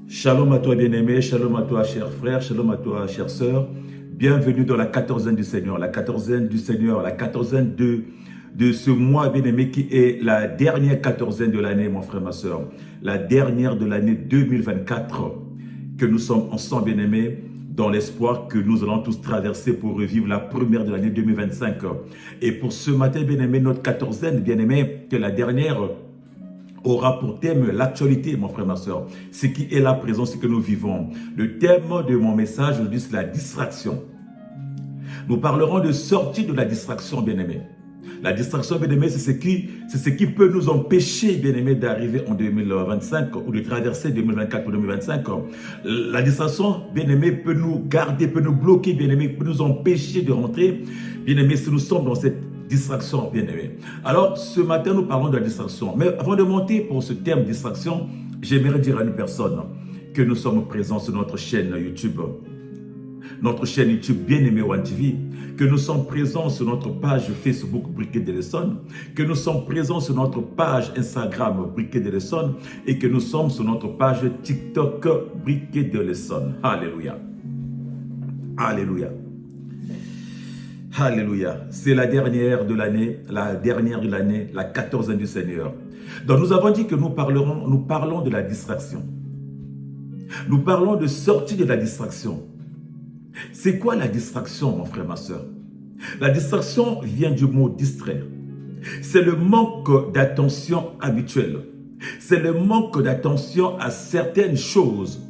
Shalom à toi bien-aimé, shalom à toi cher frère, shalom à toi chère sœur. Bienvenue dans la quatorzaine du Seigneur, la quatorzaine du Seigneur, la quatorzaine de ce mois bien-aimé qui est la dernière quatorzaine de l'année mon frère, ma sœur. La dernière de l'année 2024 que nous sommes ensemble bien-aimés dans l'espoir que nous allons tous traverser pour revivre la première de l'année 2025. Et pour ce matin bien-aimé, notre quatorzaine bien-aimé, que la dernière aura pour thème l'actualité, mon frère, ma soeur. Ce qui est la présence, ce que nous vivons. Le thème de mon message aujourd'hui, c'est la distraction. Nous parlerons de sortir de la distraction, bien-aimé. La distraction, bien-aimé, c'est ce qui peut nous empêcher, bien-aimé, d'arriver en 2025 ou de traverser 2024 ou 2025. La distraction, bien-aimé, peut nous garder, peut nous bloquer, bien-aimé, peut nous empêcher de rentrer, bien-aimé, si nous sommes dans cette distraction, bien-aimé. Alors, ce matin, nous parlons de la distraction. Mais avant de monter pour ce thème distraction, j'aimerais dire à une personne que nous sommes présents sur notre chaîne YouTube. Notre chaîne YouTube Bien-Aimé One TV, que nous sommes présents sur notre page Facebook Briquet de Lesson, que nous sommes présents sur notre page Instagram Briquet de Lesson et que nous sommes sur notre page TikTok Briquet de Lesson. Alléluia. Alléluia. Alléluia. C'est la dernière de l'année, la quatorzaine du Seigneur. Donc nous avons dit que nous parlons de la distraction. Nous parlons de sortir de la distraction. C'est quoi la distraction, mon frère, ma soeur? La distraction vient du mot distraire. C'est le manque d'attention habituelle. C'est le manque d'attention à certaines choses.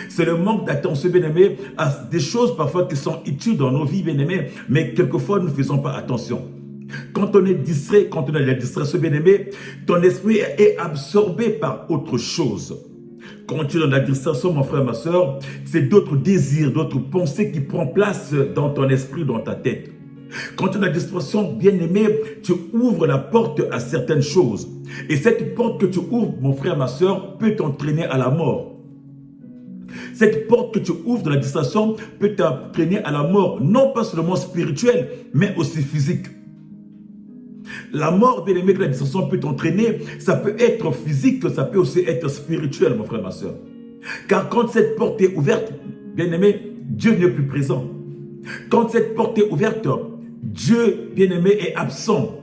C'est le manque d'attention, bien-aimé, à des choses parfois qui sont utiles dans nos vies, bien-aimé, mais quelquefois nous ne faisons pas attention. Quand on est distrait, quand on a la distraction, bien-aimé, ton esprit est absorbé par autre chose. Quand tu es dans la distraction, mon frère, ma soeur, c'est d'autres désirs, d'autres pensées qui prennent place dans ton esprit, dans ta tête. Quand tu es dans la distraction, bien-aimé, tu ouvres la porte à certaines choses. Et cette porte que tu ouvres, mon frère, ma soeur, peut t'entraîner à la mort. Cette porte que tu ouvres dans la distraction peut t'entraîner à la mort, non pas seulement spirituelle, mais aussi physique. La mort, bien-aimé, que la distraction peut t'entraîner, ça peut être physique, ça peut aussi être spirituel, mon frère, ma soeur. Car quand cette porte est ouverte, bien-aimé, Dieu n'est plus présent. Quand cette porte est ouverte, Dieu, bien-aimé, est absent.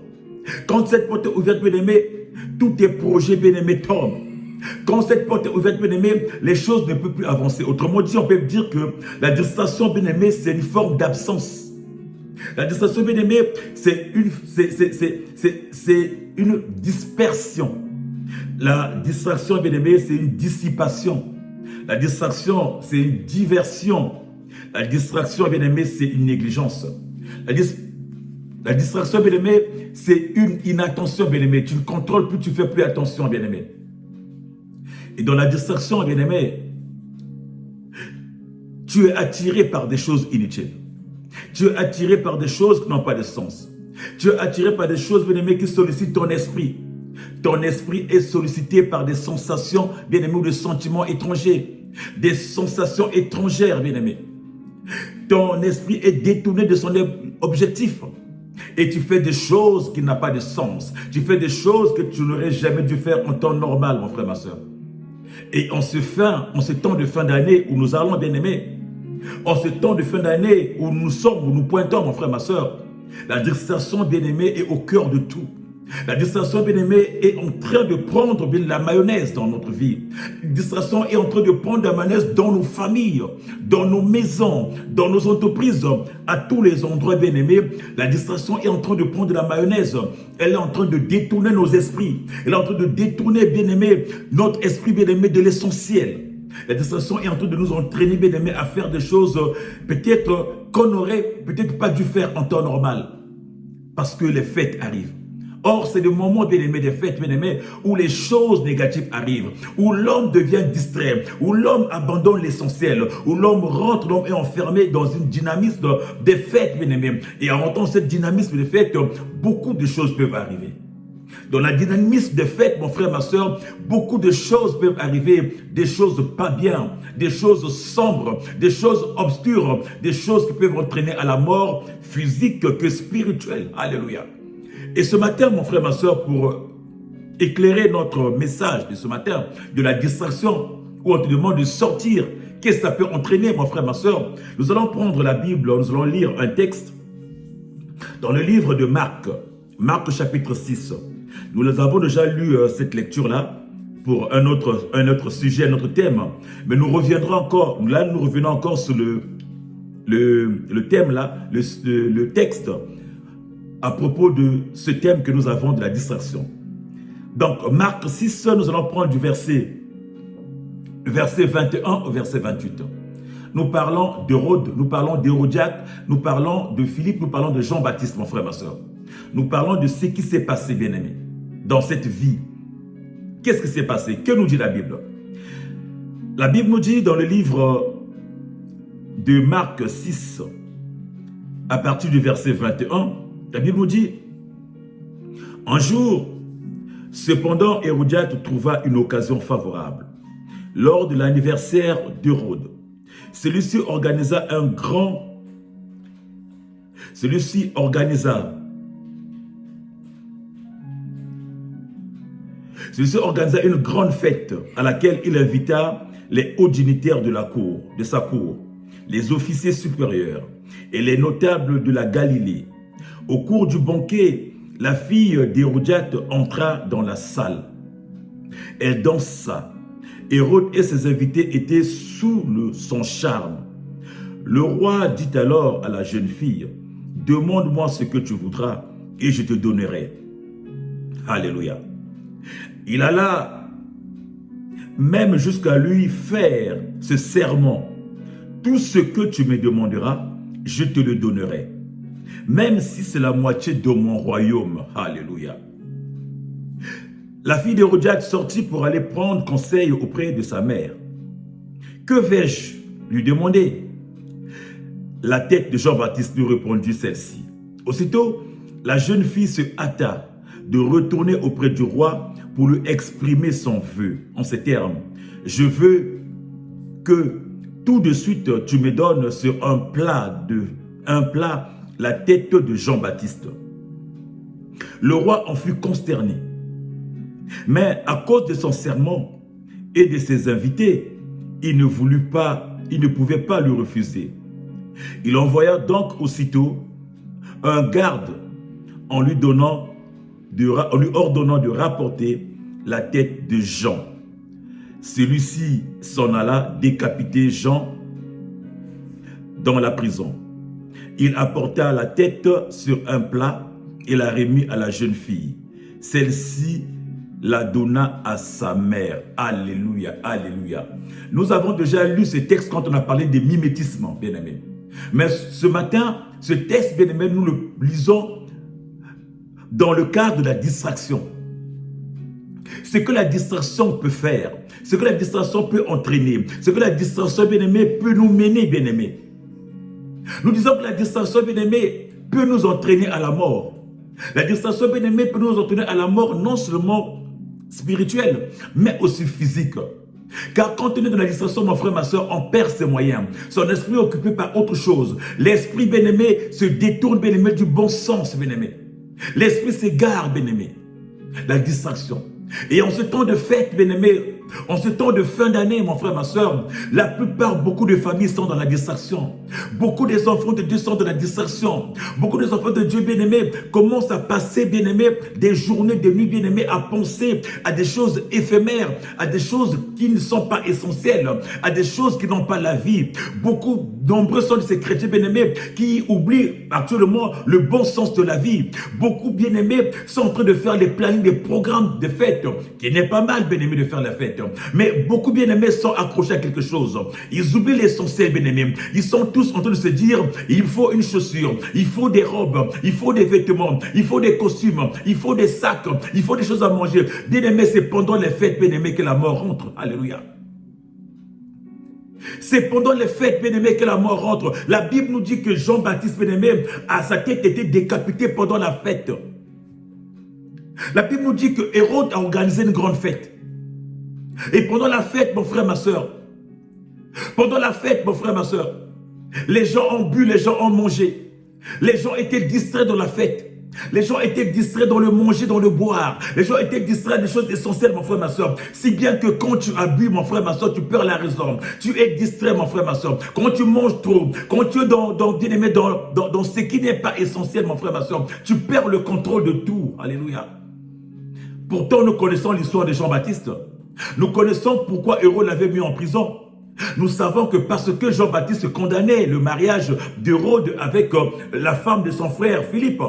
Quand cette porte est ouverte, bien-aimé, tous tes projets, bien-aimé, tombent. Quand cette porte est ouverte, bien-aimé, les choses ne peuvent plus avancer. Autrement dit, on peut dire que la distraction, bien-aimé, c'est une forme d'absence. La distraction, bien-aimé, c'est une dispersion. La distraction, bien-aimé, c'est une dissipation. La distraction, c'est une diversion. La distraction, bien-aimé, c'est une négligence. La distraction, bien-aimé, c'est une inattention, bien-aimé. Tu ne contrôles plus, tu ne fais plus attention, bien-aimé. Et dans la distraction, bien-aimé, tu es attiré par des choses inutiles. Tu es attiré par des choses qui n'ont pas de sens. Tu es attiré par des choses, bien-aimé, qui sollicitent ton esprit. Ton esprit est sollicité par des sensations, bien-aimé, ou des sentiments étrangers. Des sensations étrangères, bien-aimé. Ton esprit est détourné de son objectif. Et tu fais des choses qui n'ont pas de sens. Tu fais des choses que tu n'aurais jamais dû faire en temps normal, mon frère, ma soeur. Et en ce temps de fin d'année où nous allons, bien-aimés, en ce temps de fin d'année où nous sommes, où nous pointons, mon frère, ma soeur, la distraction, bien-aimée, est au cœur de tout. La distraction, bien-aimée, est en train de prendre la mayonnaise dans notre vie. La distraction est en train de prendre la mayonnaise dans nos familles, dans nos maisons, dans nos entreprises, à tous les endroits, bien-aimés. La distraction est en train de prendre la mayonnaise. Elle est en train de détourner nos esprits. Elle est en train de détourner, bien-aimé, notre esprit, bien-aimé, de l'essentiel. La distraction est en train de nous entraîner, bien aimé, à faire des choses peut-être qu'on n'aurait peut-être pas dû faire en temps normal. Parce que les fêtes arrivent. Or, c'est le moment, bien aimé, des fêtes, bien aimé, où les choses négatives arrivent, où l'homme devient distrait, où l'homme abandonne l'essentiel, où l'homme est enfermé dans une dynamisme des fêtes, bien aimé. Et en rentrant cette dynamisme des fêtes, beaucoup de choses peuvent arriver. Dans la dynamisme des fêtes, mon frère, ma soeur, beaucoup de choses peuvent arriver, des choses pas bien, des choses sombres, des choses obscures, des choses qui peuvent entraîner à la mort physique que spirituelle. Alléluia. Et ce matin, mon frère, ma soeur, pour éclairer notre message de ce matin, de la distraction, où on te demande de sortir, qu'est-ce que ça peut entraîner, mon frère, ma soeur? Nous allons prendre la Bible, nous allons lire un texte dans le livre de Marc, Marc chapitre 6. Nous avons déjà lu cette lecture-là pour un autre sujet, un autre thème. Mais nous reviendrons encore, là nous revenons encore sur le thème là, le texte à propos de ce thème que nous avons de la distraction. Donc Marc 6, nous allons prendre du verset 21 au verset 28. Nous parlons d'Hérode, nous parlons d'Hérodiade, nous parlons de Philippe, nous parlons de Jean-Baptiste, mon frère, ma soeur. Nous parlons de ce qui s'est passé, bien-aimé, dans cette vie. Qu'est-ce qui s'est passé? Que nous dit la Bible? La Bible nous dit dans le livre de Marc 6, à partir du verset 21, la Bible nous dit: un jour, cependant, Hérodiade trouva une occasion favorable. Lors de l'anniversaire d'Hérode, celui-ci organisa une grande fête à laquelle il invita les hauts dignitaires de sa cour, les officiers supérieurs et les notables de la Galilée. Au cours du banquet, la fille d'Hérodiade entra dans la salle. Elle dansa. Hérode et ses invités étaient sous son charme. Le roi dit alors à la jeune fille: demande-moi ce que tu voudras et je te donnerai. Alléluia. Il alla même jusqu'à lui faire ce serment: tout ce que tu me demanderas, je te le donnerai, même si c'est la moitié de mon royaume. Alléluia. La fille d'Hérodiade sortit pour aller prendre conseil auprès de sa mère. Que vais-je lui demander? La tête de Jean-Baptiste, lui répondit celle-ci. Aussitôt, la jeune fille se hâta de retourner auprès du roi pour lui exprimer son vœu en ces termes: je veux que tout de suite tu me donnes sur un plat la tête de Jean-Baptiste. Le roi en fut consterné. Mais à cause de son serment et de ses invités, il ne pouvait pas lui refuser. Il envoya donc aussitôt un garde en lui ordonnant de rapporter la tête de Jean. Celui-ci s'en alla décapiter Jean dans la prison. Il apporta la tête sur un plat et la remit à la jeune fille. Celle-ci la donna à sa mère. Alléluia, alléluia. Nous avons déjà lu ce texte quand on a parlé de mimétisme, bien-aimé. Mais ce matin, ce texte, bien-aimé, nous le lisons dans le cadre de la distraction. Ce que la distraction peut faire, ce que la distraction peut entraîner, ce que la distraction, bien-aimé, peut nous mener, bien-aimé. Nous disons que la distraction, bien-aimé, peut nous entraîner à la mort. La distraction, bien-aimé, peut nous entraîner à la mort, non seulement spirituelle, mais aussi physique. Car quand on est dans la distraction, mon frère, ma soeur, on perd ses moyens. Son esprit est occupé par autre chose. L'esprit, bien-aimé, se détourne, bien-aimé, du bon sens, bien-aimé. L'esprit s'égare, bien-aimé. La distraction. Et en ce temps de fête, bien-aimé, en ce temps de fin d'année, mon frère, ma soeur, beaucoup de familles sont dans la distraction. Beaucoup des enfants de Dieu sont dans la distraction. Beaucoup des enfants de Dieu, bien-aimés, commencent à passer, bien-aimés, des journées, des nuits, bien-aimés, à penser à des choses éphémères, à des choses qui ne sont pas essentielles, à des choses qui n'ont pas la vie. Nombreux sont ces chrétiens, bien-aimés, qui oublient actuellement le bon sens de la vie. Beaucoup, bien-aimés, sont en train de faire les plannings, des programmes de fête, qui n'est pas mal, bien-aimé, de faire la fête. Mais beaucoup, bien-aimés, sont accrochés à quelque chose. Ils oublient l'essentiel, bien-aimés. Ils sont tous en train de se dire: il faut une chaussure, il faut des robes, il faut des vêtements, il faut des costumes, il faut des sacs, il faut des choses à manger. Bien-aimés, c'est pendant les fêtes, bien-aimés, que la mort rentre. Alléluia. C'est pendant les fêtes, bien-aimés, que la mort rentre. La Bible nous dit que Jean-Baptiste, bien-aimé, à sa tête était décapité pendant la fête. La Bible nous dit que Hérode a organisé une grande fête. Et pendant la fête, mon frère, ma soeur, pendant la fête, mon frère, ma soeur, les gens ont bu, les gens ont mangé. Les gens étaient distraits dans la fête. Les gens étaient distraits dans le manger, dans le boire. Les gens étaient distraits des choses essentielles, mon frère, ma soeur. Si bien que quand tu as bu, mon frère, ma soeur, tu perds la raison. Tu es distrait, mon frère, ma soeur. Quand tu manges trop, quand tu es dans ce qui n'est pas essentiel, mon frère, ma soeur, tu perds le contrôle de tout. Alléluia. Pourtant, nous connaissons l'histoire de Jean-Baptiste. Nous connaissons pourquoi Hérode l'avait mis en prison. Nous savons que parce que Jean-Baptiste condamnait le mariage d'Hérode avec la femme de son frère Philippe.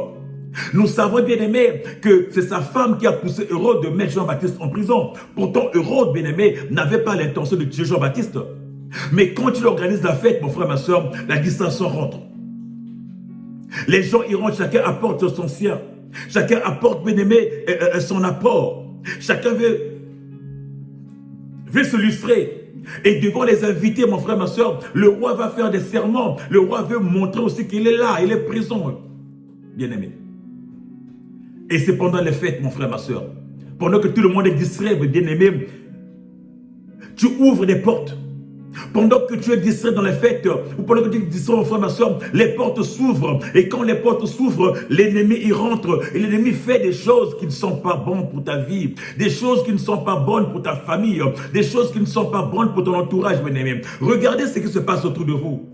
Nous savons, bien aimé, que c'est sa femme qui a poussé Hérode de mettre Jean-Baptiste en prison. Pourtant, Hérode, bien aimé, n'avait pas l'intention de tuer Jean-Baptiste. Mais quand il organise la fête, mon frère, ma soeur, la distraction rentre. Les gens y rentrent, chacun apporte son sien. Chacun apporte, bien aimé, son apport. Chacun veut se lustrer. Et devant les invités, mon frère, ma soeur, le roi va faire des serments. Le roi veut montrer aussi qu'il est là, il est présent. Bien aimé. Et c'est pendant les fêtes, mon frère, ma soeur. Pendant que tout le monde est distrait, bien aimé, tu ouvres des portes. Pendant que tu es distrait dans les fêtes, ou pendant que tu es distrait, mon frère, ma soeur, les portes s'ouvrent. Et quand les portes s'ouvrent, l'ennemi y rentre. Et l'ennemi fait des choses qui ne sont pas bonnes pour ta vie. Des choses qui ne sont pas bonnes pour ta famille. Des choses qui ne sont pas bonnes pour ton entourage, bien aimé. Regardez ce qui se passe autour de vous.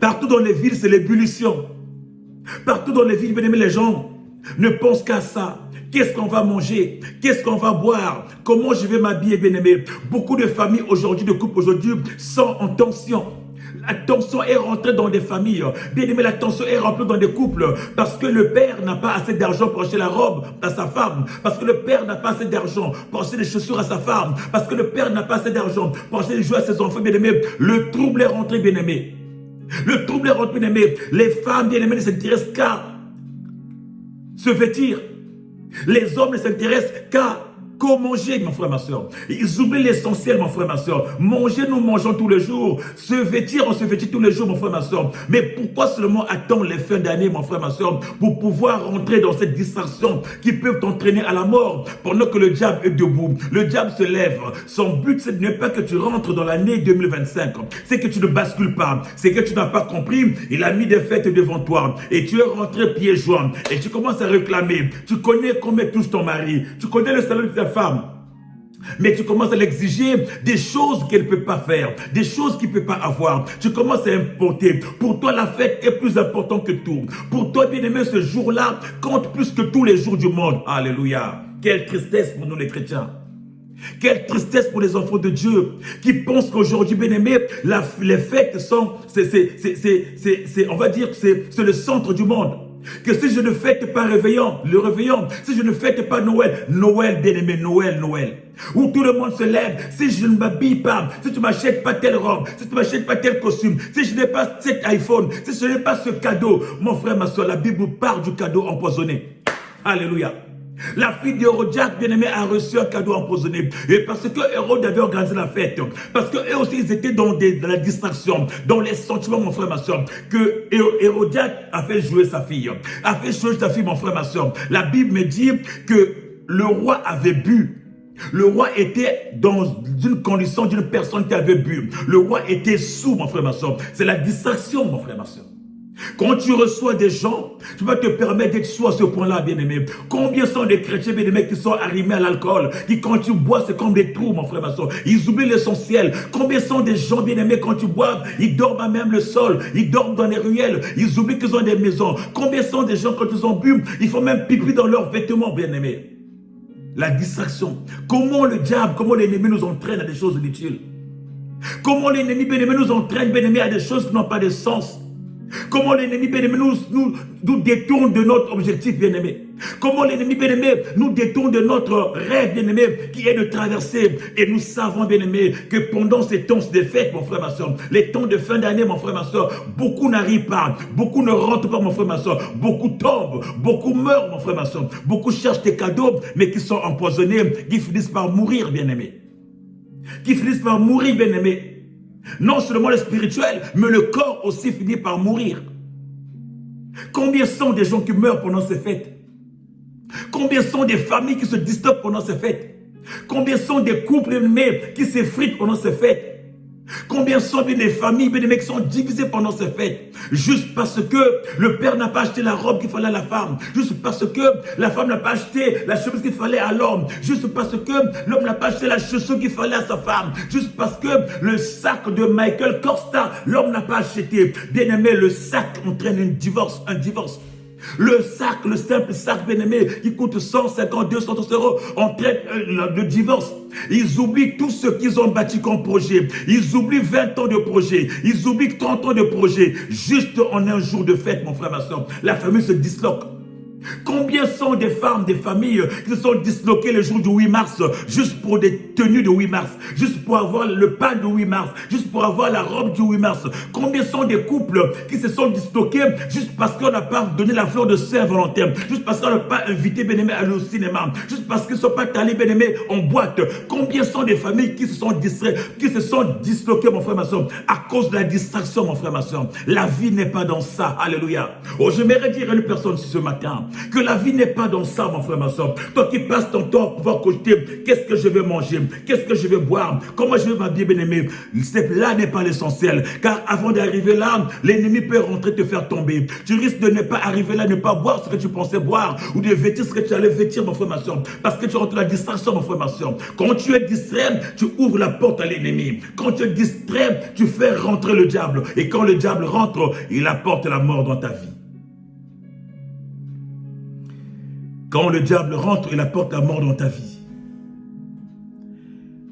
Partout dans les villes, c'est l'ébullition. Partout dans les villes, bien aimé, les gens ne pensent qu'à ça. Qu'est-ce qu'on va manger? Qu'est-ce qu'on va boire? Comment je vais m'habiller, bien aimé? Beaucoup de familles aujourd'hui, de couples aujourd'hui, sont en tension. La tension est rentrée dans des familles. Bien aimé, la tension est rentrée dans des couples. Parce que le père n'a pas assez d'argent pour acheter la robe à sa femme. Parce que le père n'a pas assez d'argent pour acheter des chaussures à sa femme. Parce que le père n'a pas assez d'argent pour acheter des jouets à ses enfants, bien aimé. Le trouble est rentré, bien aimé. Le trouble est rentré, bien aimé. Les femmes, bien aimées, ne s'intéressent qu'à se vêtir. Les hommes ne s'intéressent qu'à manger, mon frère, ma soeur. Ils oublient l'essentiel, mon frère, ma soeur. Manger, nous mangeons tous les jours. Se vêtir, on se vêtit tous les jours, mon frère, ma soeur. Mais pourquoi seulement attendre les fins d'année, mon frère, ma soeur, pour pouvoir rentrer dans cette distraction qui peut t'entraîner à la mort pendant que le diable est debout? Le diable se lève. Son but, ce n'est pas que tu rentres dans l'année 2025. C'est que tu ne bascules pas. C'est que tu n'as pas compris. Il a mis des fêtes devant toi. Et tu es rentré pieds joints. Et tu commences à réclamer. Tu connais combien touche ton mari. Tu connais le salaire de ta femme. Mais tu commences à l'exiger des choses qu'elle ne peut pas faire, des choses qu'il ne peut pas avoir. Tu commences à importer. Pour toi, la fête est plus importante que tout. Pour toi, bien aimé, ce jour-là compte plus que tous les jours du monde. Alléluia. Quelle tristesse pour nous les chrétiens. Quelle tristesse pour les enfants de Dieu qui pensent qu'aujourd'hui, bien aimé, les fêtes sont, on va dire que c'est le centre du monde. Que si je ne fête pas le réveillon, si je ne fête pas Noël, bien aimé, Noël, où tout le monde se lève, si je ne m'habille pas, si tu ne m'achètes pas telle robe, si tu ne m'achètes pas tel costume, si je n'ai pas cet iPhone, si je n'ai pas ce cadeau, mon frère, ma soeur, la Bible parle du cadeau empoisonné. Alléluia. La fille d'Hérodias, bien aimé, a reçu un cadeau empoisonné. Et parce que Hérode avait organisé la fête, parce qu'eux aussi, ils étaient dans la distraction, dans les sentiments, mon frère, ma soeur, que Hérodias a fait jouer sa fille. Mon frère, ma soeur. La Bible me dit que le roi avait bu. Le roi était dans une condition d'une personne qui avait bu. Le roi était sous, mon frère, ma soeur. C'est la distraction, mon frère, ma soeur. Quand tu reçois des gens, tu vas te permettre d'être sous à ce point-là, bien-aimé. Combien sont des chrétiens, bien-aimés, qui sont arrimés à l'alcool, qui quand tu bois, c'est comme des trous, mon frère, ma soeur. Ils oublient l'essentiel. Combien sont des gens, bien-aimés, quand tu bois, ils dorment à même le sol, ils dorment dans les ruelles, ils oublient qu'ils ont des maisons. Combien sont des gens, quand ils ont bu, ils font même pipi dans leurs vêtements, bien-aimés. La distraction. Comment le diable, comment l'ennemi nous entraîne à des choses inutiles. Comment l'ennemi, bien-aimé, nous entraîne, bien-aimé, à des choses qui n'ont pas de sens. Comment l'ennemi, bien-aimé, nous détourne de notre objectif, bien-aimé. Comment l'ennemi, bien-aimé, nous détourne de notre rêve, bien-aimé, qui est de traverser. Et nous savons, bien-aimé, que pendant ces temps de fête, mon frère, ma soeur, les temps de fin d'année, mon frère, ma soeur, beaucoup n'arrivent pas, beaucoup ne rentrent pas, mon frère, ma soeur, beaucoup tombent, beaucoup meurent, mon frère, ma soeur, beaucoup cherchent des cadeaux, mais qui sont empoisonnés, qui finissent par mourir, bien-aimé. Qui finissent par mourir, bien-aimé. Non seulement le spirituel, mais le corps aussi finit par mourir. Combien sont des gens qui meurent pendant ces fêtes? Combien sont des familles qui se disturbent pendant ces fêtes? Combien sont des couples qui s'effritent pendant ces fêtes? Combien sont des familles qui sont divisées pendant ces fêtes? juste parce que le père n'a pas acheté la robe qu'il fallait à la femme, juste parce que la femme n'a pas acheté la chemise qu'il fallait à l'homme, juste parce que l'homme n'a pas acheté la chaussure qu'il fallait à sa femme, juste parce que le sac de Michael Kors, l'homme n'a pas acheté. Bien aimé, le sac entraîne un divorce. Le sac, le simple sac, bien aimé, qui coûte 150, 200 euros, entraîne le divorce. Ils oublient tout ce qu'ils ont bâti comme projet. Ils oublient 20 ans de projet. Ils oublient 30 ans de projet. Juste en un jour de fête, mon frère, ma soeur, la famille se disloque. Combien sont des femmes, des familles qui se sont disloquées le jour du 8 mars, juste pour des tenues de 8 mars, juste pour avoir le pain du 8 mars, juste pour avoir la robe du 8 mars. Combien sont des couples qui se sont disloqués juste parce qu'on n'a pas donné la fleur de Saint-Valentin, juste parce qu'on n'a pas invité bien-aimé à aller au cinéma, juste parce qu'ils ne sont pas allés bien-aimé en boîte. Combien sont des familles qui se sont distraites, qui se sont disloquées, mon frère, ma soeur, à cause de la distraction, mon frère, ma soeur. La vie n'est pas dans ça. Alléluia. Oh, j'aimerais dire à une personne ce matin, que la vie n'est pas dans ça, mon frère, ma soeur. Toi qui passes ton temps à pouvoir côté, qu'est-ce que je vais manger, qu'est-ce que je vais boire, comment je vais m'habiller, bien-aimé. Là n'est pas l'essentiel. Car avant d'arriver là, l'ennemi peut rentrer te faire tomber. Tu risques de ne pas arriver là, ne pas boire ce que tu pensais boire, ou de vêtir ce que tu allais vêtir, mon frère, ma soeur. Parce que tu rentres dans la distraction, mon frère, ma soeur. Quand tu es distrait, tu ouvres la porte à l'ennemi. Quand tu es distrait, tu fais rentrer le diable. Et quand le diable rentre, il apporte la mort dans ta vie. Quand le diable rentre, il apporte la mort dans ta vie.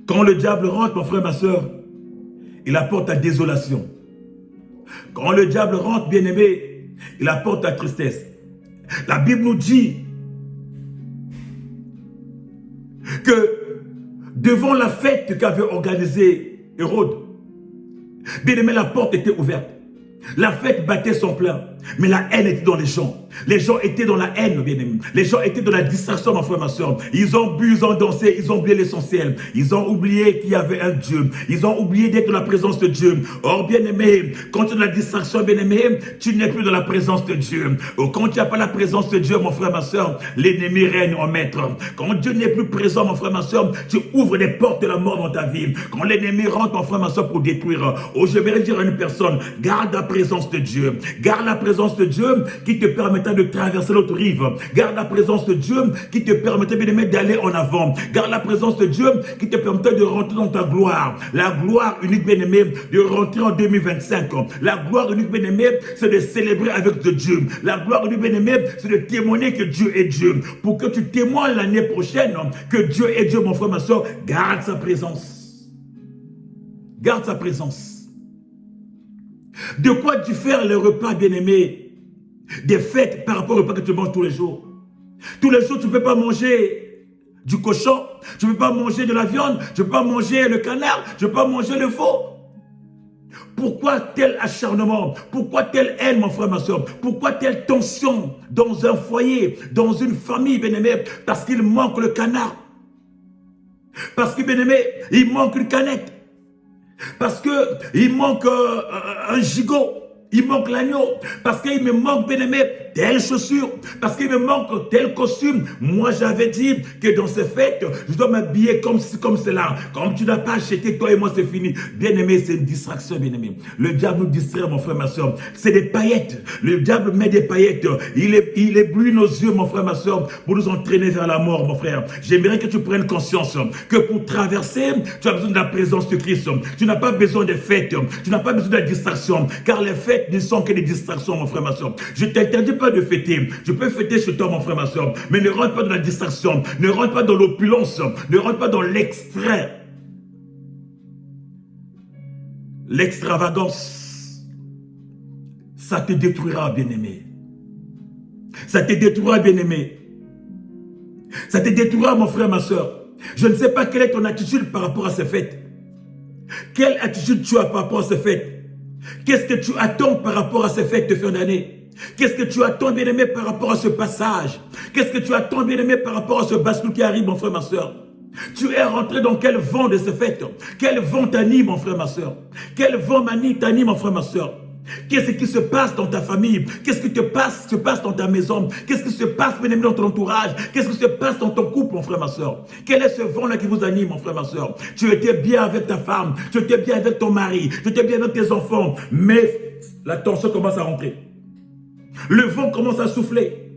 Quand le diable rentre, mon frère, ma soeur, il apporte ta désolation. Quand le diable rentre, bien-aimé, il apporte ta tristesse. La Bible nous dit que devant la fête qu'avait organisée Hérode, bien-aimé, la porte était ouverte. La fête battait son plein, mais la haine était dans les gens. Les gens étaient dans la haine, bien-aimés. Les gens étaient dans la distraction, mon frère, ma soeur. Ils ont bu, ils ont dansé, ils ont oublié l'essentiel. Ils ont oublié qu'il y avait un Dieu. Ils ont oublié d'être dans la présence de Dieu. Or, bien-aimé, quand tu es dans la distraction, bien-aimé, tu n'es plus dans la présence de Dieu. Or, quand tu n'as pas la présence de Dieu, mon frère, ma soeur, l'ennemi règne en maître. Quand Dieu n'est plus présent, mon frère, ma soeur, tu ouvres des portes de la mort dans ta vie. Quand l'ennemi rentre, mon frère, ma soeur, pour détruire. Oh, je vais dire à une personne, garde la présence de Dieu. Garde la présence de Dieu qui te permettra de traverser l'autre rive. Garde la présence de Dieu qui te permettra, bien-aimé, d'aller en avant. Garde la présence de Dieu qui te permettra de rentrer dans ta gloire. La gloire unique, bien-aimé, de rentrer en 2025. La gloire unique, bien-aimé, c'est de célébrer avec Dieu. La gloire unique, bien-aimé, c'est de témoigner que Dieu est Dieu. Pour que tu témoignes l'année prochaine que Dieu est Dieu, mon frère, ma soeur, garde sa présence. Garde sa présence. De quoi diffèrent les repas, bien-aimés, des fêtes par rapport au repas que tu manges tous les jours? Tous les jours, tu ne peux pas manger du cochon, tu ne peux pas manger de la viande, tu ne peux pas manger le canard, tu ne peux pas manger le veau. Pourquoi tel acharnement? Pourquoi telle haine, mon frère, ma soeur? Pourquoi telle tension dans un foyer, dans une famille, bien-aimé? Parce qu'il manque le canard. Parce que, bien-aimé, il manque une canette. Parce qu'il manque un gigot, il manque l'agneau, parce qu'il me manque, bien-aimé, telle chaussure, parce qu'il me manque tel costume. Moi, j'avais dit que dans ces fêtes, je dois m'habiller comme ci, comme cela. Comme tu n'as pas acheté, toi et moi, c'est fini. Bien-aimé, c'est une distraction, bien-aimé. Le diable nous distrait, mon frère, ma soeur. C'est des paillettes. Le diable met des paillettes. Il éblouit nos yeux, mon frère, ma soeur, pour nous entraîner vers la mort, mon frère. J'aimerais que tu prennes conscience que pour traverser, tu as besoin de la présence de Christ. Tu n'as pas besoin des fêtes. Tu n'as pas besoin de la distraction. Car les fêtes ne sont que des distractions, mon frère, ma soeur. Je ne t'interdis pas de fêter. Je peux fêter chez toi, mon frère, ma soeur. Mais ne rentre pas dans la distraction. Ne rentre pas dans l'opulence. Ne rentre pas dans l'extrait. L'extravagance. Ça te détruira, bien-aimé. Ça te détruira, bien-aimé. Ça te détruira, mon frère, ma soeur. Je ne sais pas quelle est ton attitude par rapport à ces fêtes. Quelle attitude tu as par rapport à ces fêtes? Qu'est-ce que tu attends par rapport à ces fêtes de fin d'année? Qu'est-ce que tu attends, bien-aimé, par rapport à ce passage? Qu'est-ce que tu attends, bien-aimé, par rapport à ce bascule qui arrive, mon frère, ma soeur? Tu es rentré dans quel vent de ces fêtes? Quel vent t'anime, mon frère, ma soeur? Quel vent t'anime, mon frère, ma soeur? Qu'est-ce qui se passe dans ta famille? Qu'est-ce qui se passe dans ta maison? Qu'est-ce qui se passe, bien-aimé, dans ton entourage? Qu'est-ce qui se passe dans ton couple, mon frère, ma soeur? Quel est ce vent-là qui vous anime, mon frère, ma soeur? Tu étais bien avec ta femme, tu étais bien avec ton mari, tu étais bien avec tes enfants, mais la tension commence à rentrer. Le vent commence à souffler.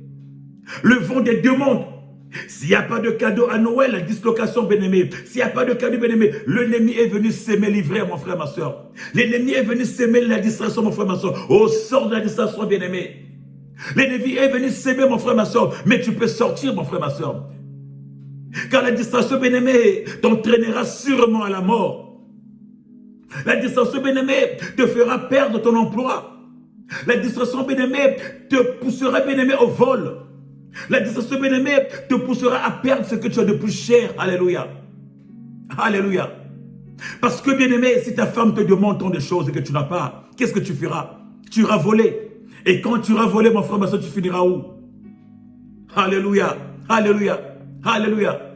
Le vent des deux mondes. S'il n'y a pas de cadeau à Noël, la dislocation, bien-aimé. S'il n'y a pas de cadeau, bien-aimé, l'ennemi est venu s'aimer l'ivraie, mon frère, ma soeur. L'ennemi est venu s'aimer la distraction, mon frère, ma soeur. Au sort de la distraction, bien-aimé. L'ennemi est venu s'aimer, mon frère, ma soeur. Mais tu peux sortir, mon frère, ma soeur. Car la distraction, bien-aimé, t'entraînera sûrement à la mort. La distraction, bien-aimé, te fera perdre ton emploi. La distraction, bien-aimé, te poussera, bien-aimé, au vol. La distraction, bien-aimé, te poussera à perdre ce que tu as de plus cher. Alléluia. Alléluia. Parce que, bien-aimé, si ta femme te demande tant de choses et que tu n'as pas, qu'est-ce que tu feras? Tu iras voler. Et quand tu iras voler, mon frère, ma soeur, tu finiras où? Alléluia. Alléluia. Alléluia.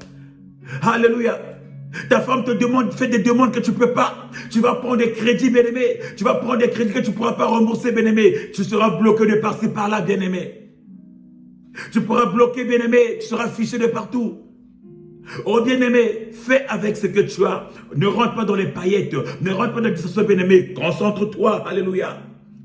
Alléluia. Ta femme te demande, fait des demandes que tu ne peux pas. Tu vas prendre des crédits, bien-aimé. Tu vas prendre des crédits que tu ne pourras pas rembourser, bien-aimé. Tu seras bloqué de par-ci, par-là, bien-aimé. Tu pourras bloquer, bien-aimé. Tu seras fiché de partout. Oh, bien-aimé, fais avec ce que tu as. Ne rentre pas dans les paillettes. Ne rentre pas dans les distractions, bien-aimé. Concentre-toi. Alléluia.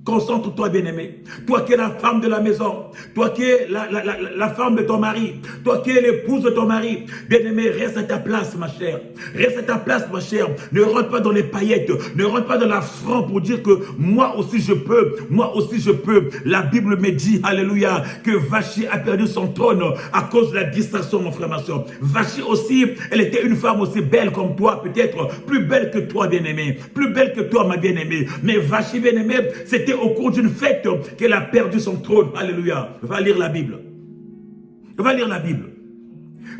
Concentre-toi, bien-aimé. Toi qui es la femme de la maison. Toi qui es la femme de ton mari. Toi qui es l'épouse de ton mari. Bien-aimé, reste à ta place, ma chère. Reste à ta place, ma chère. Ne rentre pas dans les paillettes. Ne rentre pas dans l'affront pour dire que moi aussi je peux. Moi aussi je peux. La Bible me dit, alléluia, que Vachi a perdu son trône à cause de la distraction, mon frère, ma soeur. Vachi aussi, elle était une femme aussi belle comme toi, peut-être plus belle que toi, bien-aimé. Plus belle que toi, ma bien-aimée. Mais Vachi, bien-aimé, c'était au cours d'une fête qu'elle a perdu son trône. Alléluia. Va lire la Bible. Va lire la Bible.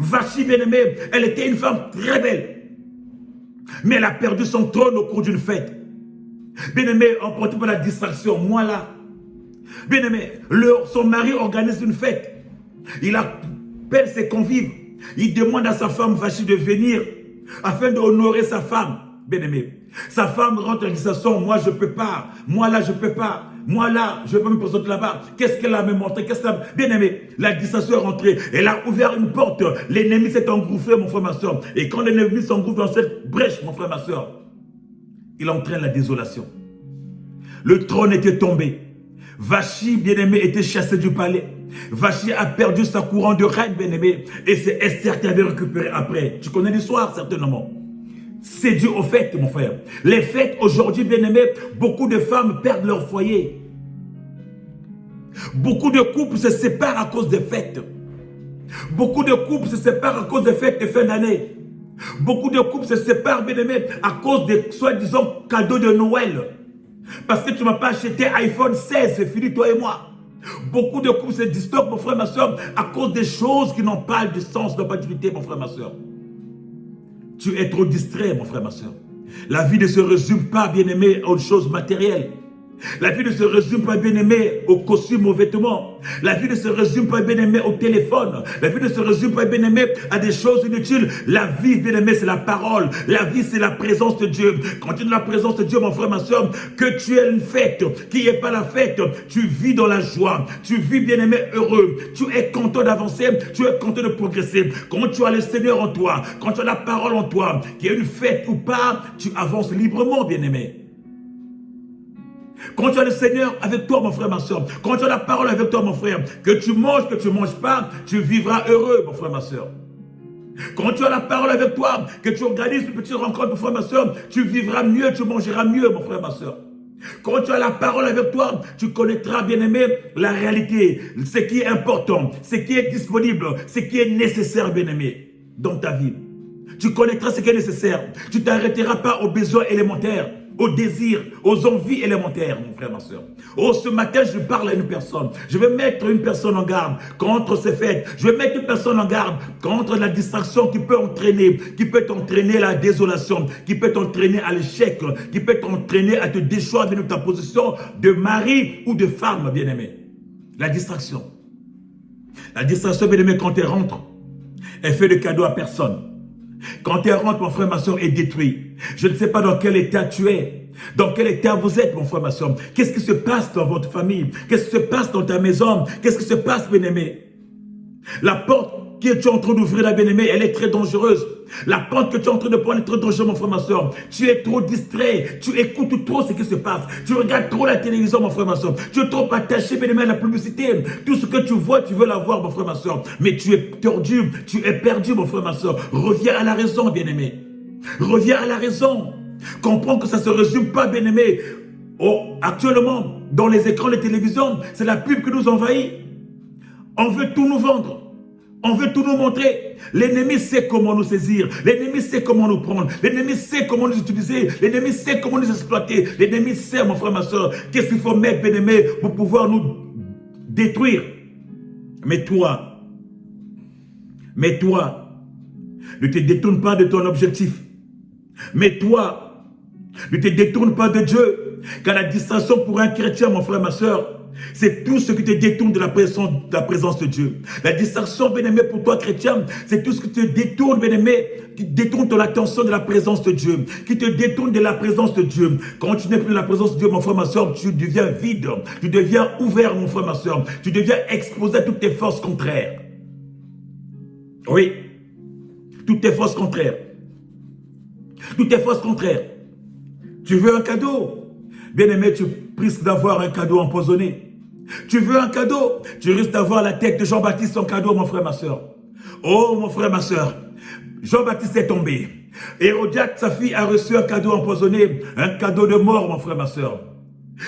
Vachi, bien-aimée, elle était une femme très belle. Mais elle a perdu son trône au cours d'une fête. Bien-aimé, emporté par la distraction. Moi là. Bien-aimé, son mari organise une fête. Il appelle ses convives. Il demande à sa femme Vachi de venir afin d'honorer sa femme. Bien-aimé. Sa femme rentre en distraction. Moi, je ne peux pas. Moi, là, je ne peux pas. Moi, là, je ne peux pas me présenter là-bas. Qu'est-ce qu'elle a me montré? Bien-aimé, la distraction est rentrée. Elle a ouvert une porte. L'ennemi s'est engouffré, mon frère, ma soeur. Et quand l'ennemi s'engouffre dans cette brèche, mon frère, ma soeur, il entraîne la désolation. Le trône était tombé. Vachi, bien-aimé, était chassé du palais. Vachi a perdu sa couronne de reine, bien-aimé. Et c'est Esther qui avait récupéré après. Tu connais l'histoire, certainement. C'est dû aux fêtes, mon frère. Les fêtes, aujourd'hui, bien-aimés, beaucoup de femmes perdent leur foyer. Beaucoup de couples se séparent à cause des fêtes. Beaucoup de couples se séparent à cause des fêtes de fin d'année. Beaucoup de couples se séparent, bien-aimés, à cause des soi-disant cadeaux de Noël. Parce que tu ne m'as pas acheté iPhone 16, c'est fini, toi et moi. Beaucoup de couples se distordent, mon frère, ma soeur, à cause des choses qui n'ont pas de sens, n'ont pas d'utilité, mon frère, ma soeur. Tu es trop distrait, mon frère, ma soeur. La vie ne se résume pas, bien-aimé, aux choses matérielles. La vie ne se résume pas, bien-aimé, aux costumes, aux vêtements. La vie ne se résume pas, bien-aimé, au téléphone. La vie ne se résume pas, bien-aimé, à des choses inutiles. La vie, bien-aimé, c'est la parole. La vie, c'est la présence de Dieu. Quand tu es dans la présence de Dieu, mon frère, ma soeur, que tu aies une fête, qu'il n'y ait pas la fête, tu vis dans la joie. Tu vis, bien-aimé, heureux. Tu es content d'avancer. Tu es content de progresser. Quand tu as le Seigneur en toi, quand tu as la parole en toi, qu'il y ait une fête ou pas, tu avances librement, bien-aimé. Quand tu as le Seigneur avec toi, mon frère, ma soeur, quand tu as la parole avec toi, mon frère, que tu manges pas, tu vivras heureux, mon frère, ma soeur. Quand tu as la parole avec toi, que tu organises une petite rencontre, mon frère, ma soeur, tu vivras mieux, tu mangeras mieux, mon frère, ma soeur. Quand tu as la parole avec toi, tu connaîtras, bien-aimé, la réalité, ce qui est important, ce qui est disponible, ce qui est nécessaire, bien-aimé, dans ta vie. Tu connaîtras ce qui est nécessaire. Tu ne t'arrêteras pas aux besoins élémentaires, aux désirs, aux envies élémentaires, mon frère, ma soeur. Oh, ce matin, je parle à une personne. Je vais mettre une personne en garde contre ces fêtes. Je vais mettre une personne en garde contre la distraction qui peut t'entraîner à la désolation, qui peut t'entraîner à l'échec, qui peut t'entraîner à te déchoir de ta position de mari ou de femme, bien-aimé. La distraction. La distraction, bien-aimé, quand elle rentre, elle fait de cadeaux à personne. Quand elle rentre, mon frère, ma soeur, est détruit. Je ne sais pas dans quel état tu es. Dans quel état vous êtes, mon frère, ma soeur. Qu'est-ce qui se passe dans votre famille? Qu'est-ce qui se passe dans ta maison? Qu'est-ce qui se passe, bien-aimé? La porte que tu es en train d'ouvrir, la bien-aimée, elle est très dangereuse. La pente que tu es en train de prendre est trop dangereuse, mon frère, ma soeur. Tu es trop distrait. Tu écoutes trop ce qui se passe. Tu regardes trop la télévision, mon frère, ma soeur. Tu es trop attaché, bien aimé, à la publicité. Tout ce que tu vois, tu veux l'avoir, mon frère, ma soeur. Mais tu es tordu. Tu es perdu, mon frère, ma soeur. Reviens à la raison, bien aimé. Reviens à la raison. Comprends que ça ne se résume pas, bien aimé. Oh, actuellement, dans les écrans de télévision, c'est la pub qui nous envahit. On veut tout nous vendre. On veut tout nous montrer. L'ennemi sait comment nous saisir. L'ennemi sait comment nous prendre. L'ennemi sait comment nous utiliser. L'ennemi sait comment nous exploiter. L'ennemi sait, mon frère, ma soeur, qu'est-ce qu'il faut mettre, bien aimé, pour pouvoir nous détruire. Mais toi, ne te détourne pas de ton objectif. Mais toi, ne te détourne pas de Dieu. Car la distraction pour un chrétien, mon frère, ma soeur, c'est tout ce qui te détourne de la présence de Dieu. La distraction, bien-aimé, pour toi, chrétien, c'est tout ce qui te détourne, bien-aimé, qui détourne ton attention de la présence de Dieu, qui te détourne de la présence de Dieu. Quand tu n'es plus dans la présence de Dieu, mon frère, ma soeur, tu deviens vide, tu deviens ouvert, mon frère, ma soeur, tu deviens exposé à toutes tes forces contraires. Oui, toutes tes forces contraires. Toutes tes forces contraires. Tu veux un cadeau? Bien-aimé, tu risques d'avoir un cadeau empoisonné. Tu veux un cadeau? Tu risques d'avoir la tête de Jean-Baptiste en cadeau, mon frère, ma soeur. Oh, mon frère, ma soeur. Jean-Baptiste est tombé. Hérodiade, sa fille, a reçu un cadeau empoisonné. Un cadeau de mort, mon frère, ma soeur.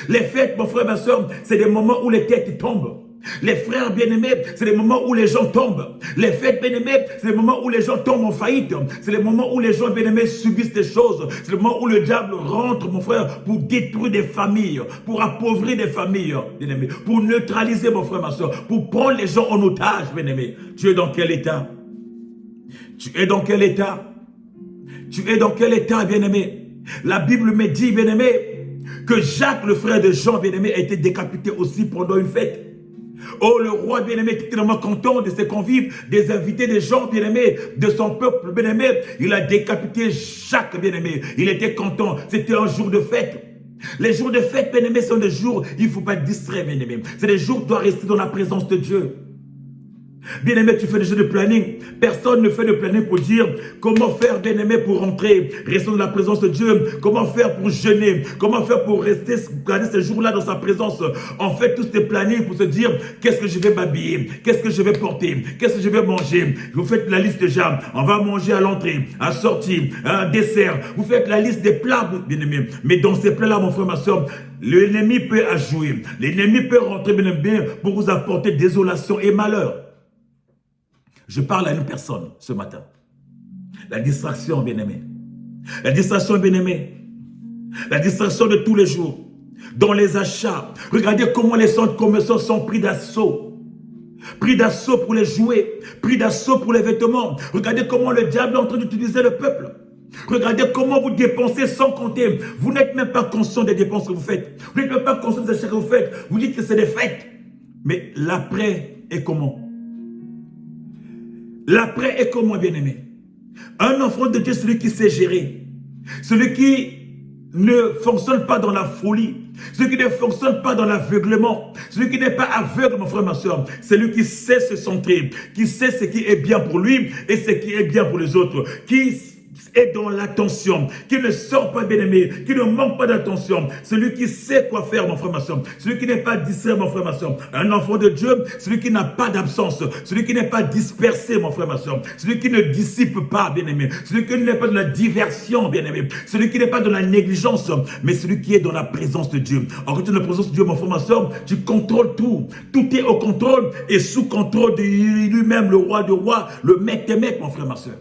Les fêtes, mon frère, ma soeur, c'est des moments où les têtes tombent. Les frères bien-aimés, c'est les moments où les gens tombent. Les fêtes bien-aimés, c'est les moments où les gens tombent en faillite. C'est les moments où les gens bien-aimés subissent des choses. C'est le moment où le diable rentre, mon frère, pour détruire des familles, pour appauvrir des familles, bien-aimés, pour neutraliser, mon frère, ma soeur, pour prendre les gens en otage, bien-aimés. Tu es dans quel état? Tu es dans quel état? Tu es dans quel état, bien-aimé? La Bible me dit, bien-aimé, que Jacques, le frère de Jean, bien-aimé, a été décapité aussi pendant une fête. Oh, le roi bien-aimé était tellement content de ses convives, des invités, des gens bien-aimés, de son peuple bien-aimé. Il a décapité Jacques bien-aimé. Il était content. C'était un jour de fête. Les jours de fête, bien-aimé, sont des jours, il ne faut pas être distrait, bien-aimé. C'est des jours où tu dois rester dans la présence de Dieu. Bien-aimé, tu fais des jeux de planning. Personne ne fait de planning pour dire comment faire, bien-aimé, pour rentrer, rester dans la présence de Dieu. Comment faire pour jeûner. Comment faire pour rester, garder ces jours-là dans sa présence. On fait tous des plannings pour se dire qu'est-ce que je vais m'habiller, qu'est-ce que je vais porter, qu'est-ce que je vais manger. Vous faites la liste déjà. On va manger à l'entrée, à sortie, à un dessert. Vous faites la liste des plats, bien-aimé. Mais dans ces plats-là, mon frère, ma soeur, l'ennemi peut jouer. L'ennemi peut rentrer bien pour vous apporter désolation et malheur. Je parle à une personne ce matin. La distraction, bien-aimé. La distraction, bien-aimé. La distraction de tous les jours. Dans les achats. Regardez comment les centres commerciaux sont pris d'assaut. Pris d'assaut pour les jouets. Pris d'assaut pour les vêtements. Regardez comment le diable est en train d'utiliser le peuple. Regardez comment vous dépensez sans compter. Vous n'êtes même pas conscient des dépenses que vous faites. Vous n'êtes même pas conscient des achats que vous faites. Vous dites que c'est des fêtes. Mais l'après est comment? L'après est comment, bien-aimé? Un enfant de Dieu, celui qui sait gérer. Celui qui ne fonctionne pas dans la folie. Celui qui ne fonctionne pas dans l'aveuglement. Celui qui n'est pas aveugle, mon frère, ma soeur. Celui qui sait se centrer. Qui sait ce qui est bien pour lui et ce qui est bien pour les autres. Qui est dans l'attention, qui ne sort pas, bien-aimé, qui ne manque pas d'attention, celui qui sait quoi faire, mon frère, ma soeur, celui qui n'est pas distrait, mon frère, ma soeur, un enfant de Dieu, celui qui n'a pas d'absence, celui qui n'est pas dispersé, mon frère, ma soeur, celui qui ne dissipe pas, bien-aimé, celui qui n'est pas de la diversion, bien-aimé, celui qui n'est pas de la négligence, mais celui qui est dans la présence de Dieu. En quand tu es dans la présence de Dieu, mon frère, ma soeur, tu contrôles tout. Tout est au contrôle et sous contrôle de lui-même, le roi de rois, le maître des maîtres, mon frère, ma soeur.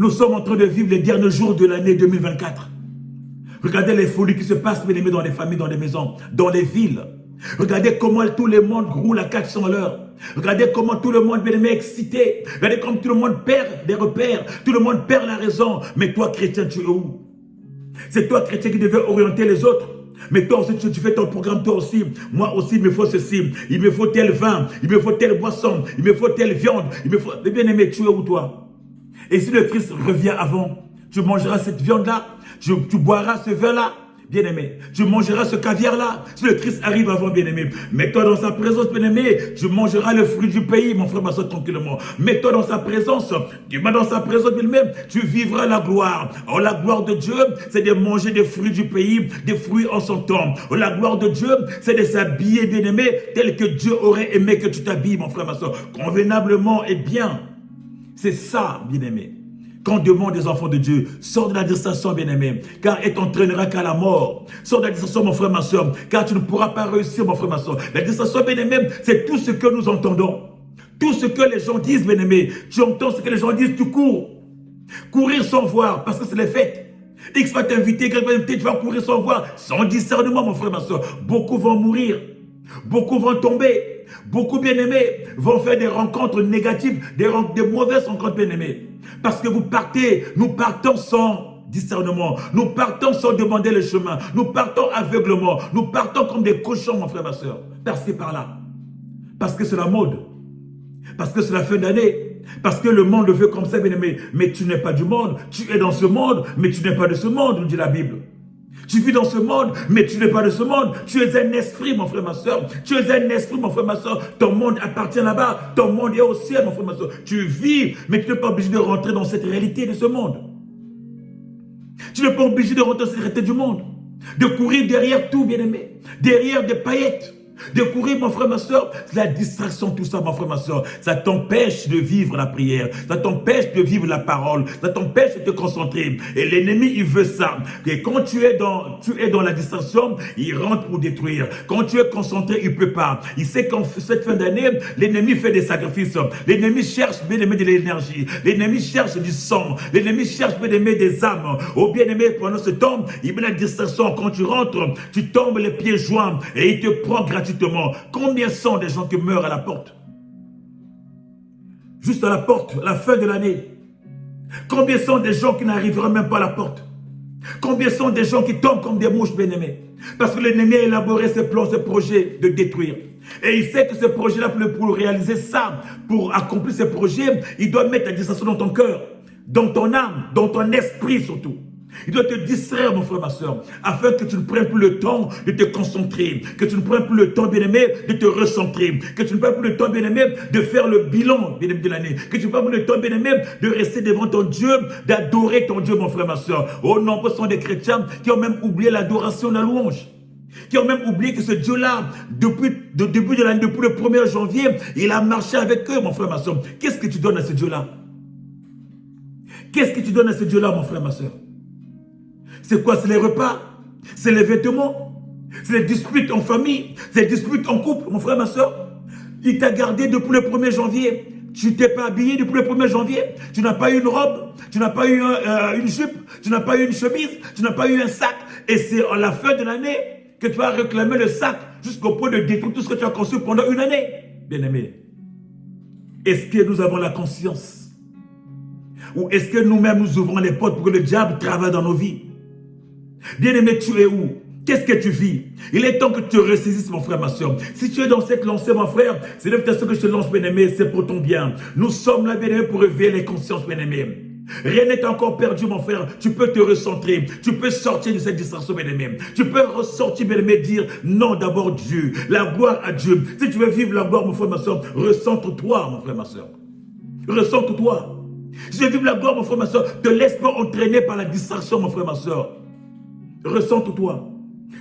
Nous sommes en train de vivre les derniers jours de l'année 2024. Regardez les folies qui se passent, bien aimés, dans les familles, dans les maisons, dans les villes. Regardez comment tout le monde roule à 400 à l'heure. Regardez comment tout le monde, bien aimé, est excité. Regardez comment tout le monde perd des repères. Tout le monde perd la raison. Mais toi, chrétien, tu es où? C'est toi, chrétien, qui devais orienter les autres. Mais toi aussi, tu fais ton programme, toi aussi. Moi aussi, il me faut ceci. Il me faut tel vin. Il me faut telle boisson. Il me faut telle viande. Il me faut... Mais bien aimé, tu es où, toi? Et si le Christ revient avant, tu mangeras cette viande-là, tu boiras ce vin-là. bien-aimé. Tu mangeras ce caviar-là. Si le Christ arrive avant, bien-aimé. Mets-toi dans sa présence, bien-aimé. Tu mangeras le fruit du pays, mon frère, ma soeur, tranquillement. Mets-toi dans sa présence. Tu vas dans sa présence, bien-aimé. Tu vivras la gloire. Oh, la gloire de Dieu, c'est de manger des fruits du pays, des fruits en son temps. Oh, la gloire de Dieu, c'est de s'habiller, bien-aimé, tel que Dieu aurait aimé que tu t'habilles, mon frère, ma soeur. Convenablement et bien. C'est ça, bien-aimé. Quand on demande des enfants de Dieu, sors de la distraction, bien-aimé, car elle t'entraînera qu'à la mort. Sors de la distraction, mon frère, ma soeur, car tu ne pourras pas réussir, mon frère, ma soeur. La distraction, bien-aimé, c'est tout ce que nous entendons. Tout ce que les gens disent, bien-aimé. Tu entends ce que les gens disent, tu cours. Courir sans voir, parce que c'est les fêtes. X va t'inviter, quelqu'un va t'inviter, tu vas courir sans voir, sans discernement, mon frère, ma soeur. Beaucoup vont mourir. Beaucoup vont tomber. Beaucoup, bien-aimés, vont faire des rencontres négatives, des mauvaises rencontres, bien-aimés. Parce que vous partez, nous partons sans discernement. Nous partons sans demander le chemin. Nous partons aveuglement. Nous partons comme des cochons, mon frère, ma soeur. Par-ci, par-là. Parce que c'est la mode. Parce que c'est la fin d'année. Parce que le monde veut comme ça, bien-aimé. Mais tu n'es pas du monde. Tu es dans ce monde, mais tu n'es pas de ce monde, nous dit la Bible. Tu vis dans ce monde, mais tu n'es pas de ce monde. Tu es un esprit, mon frère, ma soeur. Tu es un esprit, mon frère, ma soeur. Ton monde appartient là-bas. Ton monde est au ciel, mon frère, ma soeur. Tu vis, mais tu n'es pas obligé de rentrer dans cette réalité de ce monde. Tu n'es pas obligé de rentrer dans cette réalité du monde. De courir derrière tout, bien-aimé. Derrière des paillettes. De courir, mon frère, ma soeur, la distraction, tout ça, mon frère, ma soeur, ça t'empêche de vivre la prière, ça t'empêche de vivre la parole, ça t'empêche de te concentrer. Et l'ennemi, il veut ça. Et quand tu es dans la distraction, il rentre pour détruire. Quand tu es concentré, il ne peut pas. Il sait qu'en cette fin d'année, l'ennemi fait des sacrifices. L'ennemi cherche, bien aimé, de l'énergie. L'ennemi cherche du sang. L'ennemi cherche, bien aimé, des âmes. Au bien aimé, pendant ce temps, il met la distraction. Quand tu rentres, tu tombes les pieds joints et il te prend gratuitement. Combien sont des gens qui meurent à la porte? Juste à la porte, à la fin de l'année. Combien sont des gens qui n'arriveront même pas à la porte? Combien sont des gens qui tombent comme des mouches, bien-aimés? Parce que l'ennemi a élaboré ses plans, ses projets de détruire. Et il sait que ce projet-là, pour réaliser ça, pour accomplir ce projet, il doit mettre la distraction dans ton cœur, dans ton âme, dans ton esprit surtout. Il doit te distraire, mon frère, ma soeur, afin que tu ne prennes plus le temps de te concentrer, que tu ne prennes plus le temps, bien-aimé, de te recentrer, que tu ne prennes plus le temps, bien-aimé, de faire le bilan, bien-aimé, de l'année, que tu ne prennes plus le temps, bien-aimé, de rester devant ton Dieu, d'adorer ton Dieu, mon frère, ma soeur. Oh, nombreux sont des chrétiens qui ont même oublié l'adoration, la louange, qui ont même oublié que ce Dieu-là, depuis le début de l'année, depuis le 1er janvier, il a marché avec eux, mon frère, ma soeur. Qu'est-ce que tu donnes à ce Dieu-là? Qu'est-ce que tu donnes à ce Dieu-là, mon frère, ma soeur? C'est quoi? C'est les repas, c'est les vêtements, c'est les disputes en famille, c'est les disputes en couple, mon frère, ma soeur. Il t'a gardé depuis le 1er janvier. Tu t'es pas habillé depuis le 1er janvier. Tu n'as pas eu une robe, tu n'as pas eu une jupe, tu n'as pas eu une chemise, tu n'as pas eu un sac. Et c'est à la fin de l'année que tu vas réclamer le sac jusqu'au point de détruire tout ce que tu as conçu pendant une année. Bien-aimé, est-ce que nous avons la conscience? Ou est-ce que nous-mêmes nous ouvrons les portes pour que le diable travaille dans nos vies? Bien-aimé, tu es où? Qu'est-ce que tu vis? Il est temps que tu te ressaisisses, mon frère, ma soeur. Si tu es dans cette lancée, mon frère, c'est l'invitation que je te lance, bien-aimé, c'est pour ton bien. Nous sommes là, bien-aimé, pour réveiller les consciences, bien-aimé. Rien n'est encore perdu, mon frère. Tu peux te recentrer. Tu peux sortir de cette distraction, bien-aimé. Tu peux ressortir, bien-aimé, dire non, d'abord Dieu. La gloire à Dieu. Si tu veux vivre la gloire, mon frère, ma soeur, recentre-toi, mon frère, ma soeur. Recentre-toi. Si tu veux vivre la gloire, mon frère, ma soeur, te laisse pas entraîner par la distraction, mon frère, ma soeur. Ressente-toi.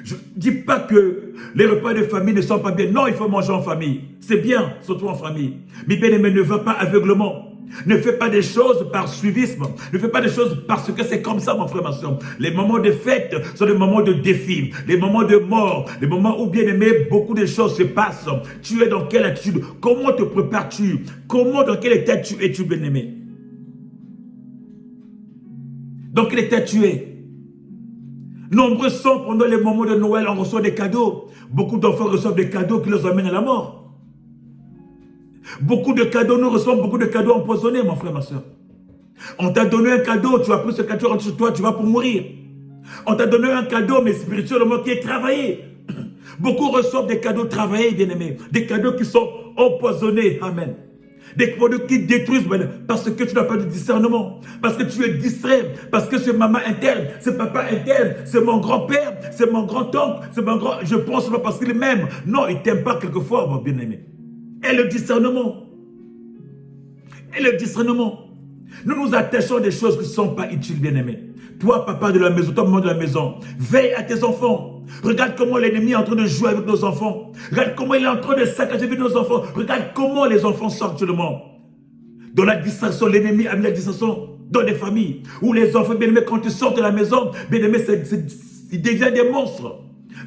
Je ne dis pas que les repas de famille ne sont pas bien. Non, il faut manger en famille. C'est bien, surtout en famille. Mais bien aimé, ne va pas aveuglement. Ne fais pas des choses par suivisme. Ne fais pas des choses parce que c'est comme ça, mon frère, ma soeur. Les moments de fête sont des moments de défi, les moments de mort, les moments où, bien aimé, beaucoup de choses se passent. Tu es dans quelle attitude? Comment te prépares-tu? Dans quel état tu es-tu, bien aimé? Dans quel état tu es? Nombreux sont pendant les moments de Noël, on reçoit des cadeaux. Beaucoup d'enfants reçoivent des cadeaux qui les emmènent à la mort. Beaucoup de cadeaux, nous recevons beaucoup de cadeaux empoisonnés, mon frère, ma soeur. On t'a donné un cadeau, tu as pris ce cadeau, tu rentres chez toi, tu vas pour mourir. On t'a donné un cadeau, mais spirituellement qui est travaillé. Beaucoup reçoivent des cadeaux travaillés, bien-aimés. Des cadeaux qui sont empoisonnés. Amen. Des produits qui détruisent parce que tu n'as pas de discernement. Parce que tu es distrait. Parce que c'est maman interne, c'est papa interne, c'est mon grand-père, c'est mon grand-oncle, c'est mon grand... Je pense seulement parce qu'il m'aime. Non, il ne t'aime pas quelquefois, mon bien-aimé. Et le discernement. Et le discernement. Nous nous attachons à des choses qui ne sont pas utiles, bien-aimé. Toi, papa de la maison, toi, maman de la maison, veille à tes enfants. Regarde comment l'ennemi est en train de jouer avec nos enfants. Regarde comment il est en train de saccager nos enfants. Regarde comment les enfants sortent actuellement. Dans la distraction, l'ennemi a mis la distraction dans des familles. Où les enfants, bien-aimés, quand ils sortent de la maison, bien-aimés, ils deviennent des monstres.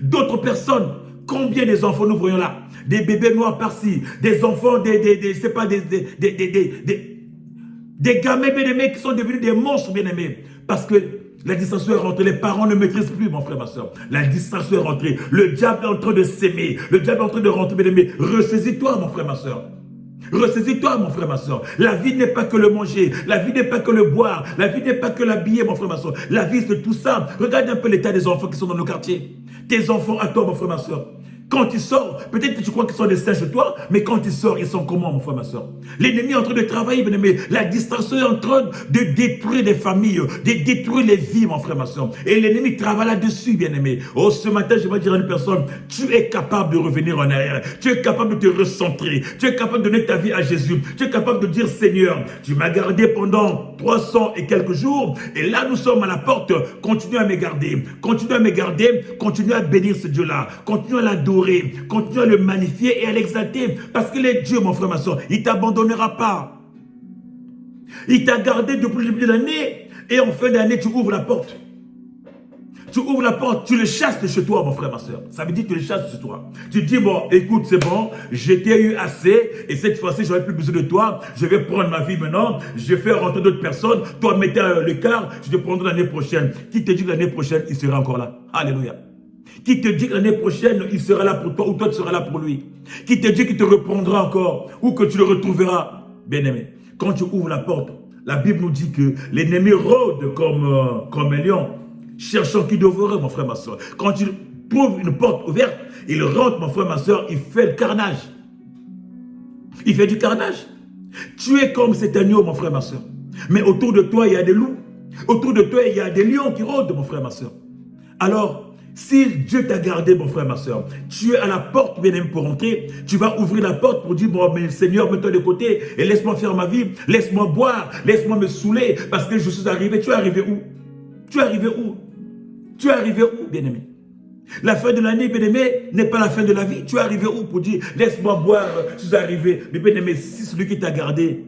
D'autres personnes, combien des enfants nous voyons là? Des bébés noirs par-ci, des enfants, c'est pas des gamins bien-aimés qui sont devenus des monstres bien-aimés. Parce que la distraction est rentrée, les parents ne maîtrisent plus, mon frère, ma soeur. La distraction est rentrée, le diable est en train de s'aimer, le diable est en train de rentrer, bien-aimé. Ressaisis-toi, mon frère, ma soeur. Ressaisis-toi, mon frère, ma soeur. La vie n'est pas que le manger, la vie n'est pas que le boire, la vie n'est pas que l'habiller, mon frère, ma soeur. La vie, c'est tout ça. Regarde un peu l'état des enfants qui sont dans nos quartiers. Tes enfants à toi, mon frère, ma soeur. Quand ils sortent, peut-être que tu crois qu'ils sont des singes de toi, mais quand ils sortent, ils sont comment, mon frère, ma soeur? L'ennemi est en train de travailler, bien aimé. La distraction est en train de détruire les familles, de détruire les vies, mon frère, ma soeur. Et l'ennemi travaille là-dessus, bien aimé. Oh, ce matin, je vais dire à une personne, tu es capable de revenir en arrière. Tu es capable de te recentrer. Tu es capable de donner ta vie à Jésus. Tu es capable de dire, Seigneur, tu m'as gardé pendant 300 et quelques jours. Et là, nous sommes à la porte. Continue à me garder. Continue à me garder. Continue à bénir ce Dieu-là. Continue à l'adorer. Continue à le magnifier et à l'exalter. Parce qu'il est Dieu, mon frère, ma soeur. Il ne t'abandonnera pas. Il t'a gardé depuis le début de l'année. Et en fin d'année, tu ouvres la porte. Tu ouvres la porte, tu le chasses de chez toi, mon frère, ma soeur. Ça veut dire que tu le chasses de chez toi. Tu dis, bon, écoute, c'est bon, je t'ai eu assez, et cette fois-ci, j'aurai plus besoin de toi. Je vais prendre ma vie maintenant, je vais faire rentrer d'autres personnes. Toi, mettez l'écart, je te prendrai l'année prochaine. Qui te dit que l'année prochaine, il sera encore là? Alléluia. Qui te dit que l'année prochaine, il sera là pour toi, ou toi, tu seras là pour lui? Qui te dit qu'il te reprendra encore, ou que tu le retrouveras? Bien-aimé, quand tu ouvres la porte, la Bible nous dit que l'ennemi rôde comme un lion, cherchant qui dévorer, mon frère, ma soeur. Quand il trouve une porte ouverte, il rentre, mon frère, ma soeur, il fait le carnage. Il fait du carnage. Tu es comme cet agneau, mon frère, ma soeur. Mais autour de toi, il y a des loups. Autour de toi, il y a des lions qui rôdent, mon frère, ma soeur. Alors, si Dieu t'a gardé, mon frère, ma soeur, tu es à la porte, bien aimé, pour entrer, tu vas ouvrir la porte pour dire, bon, mais Seigneur, mets-toi de côté et laisse-moi faire ma vie, laisse-moi boire, laisse-moi me saouler, parce que je suis arrivé. Tu es arrivé où? Tu es arrivé où? Tu es arrivé où, bien-aimé? La fin de l'année, bien-aimé, n'est pas la fin de la vie. Tu es arrivé où pour dire, laisse-moi boire, je suis arrivé. Mais bien-aimé, si celui qui t'a gardé,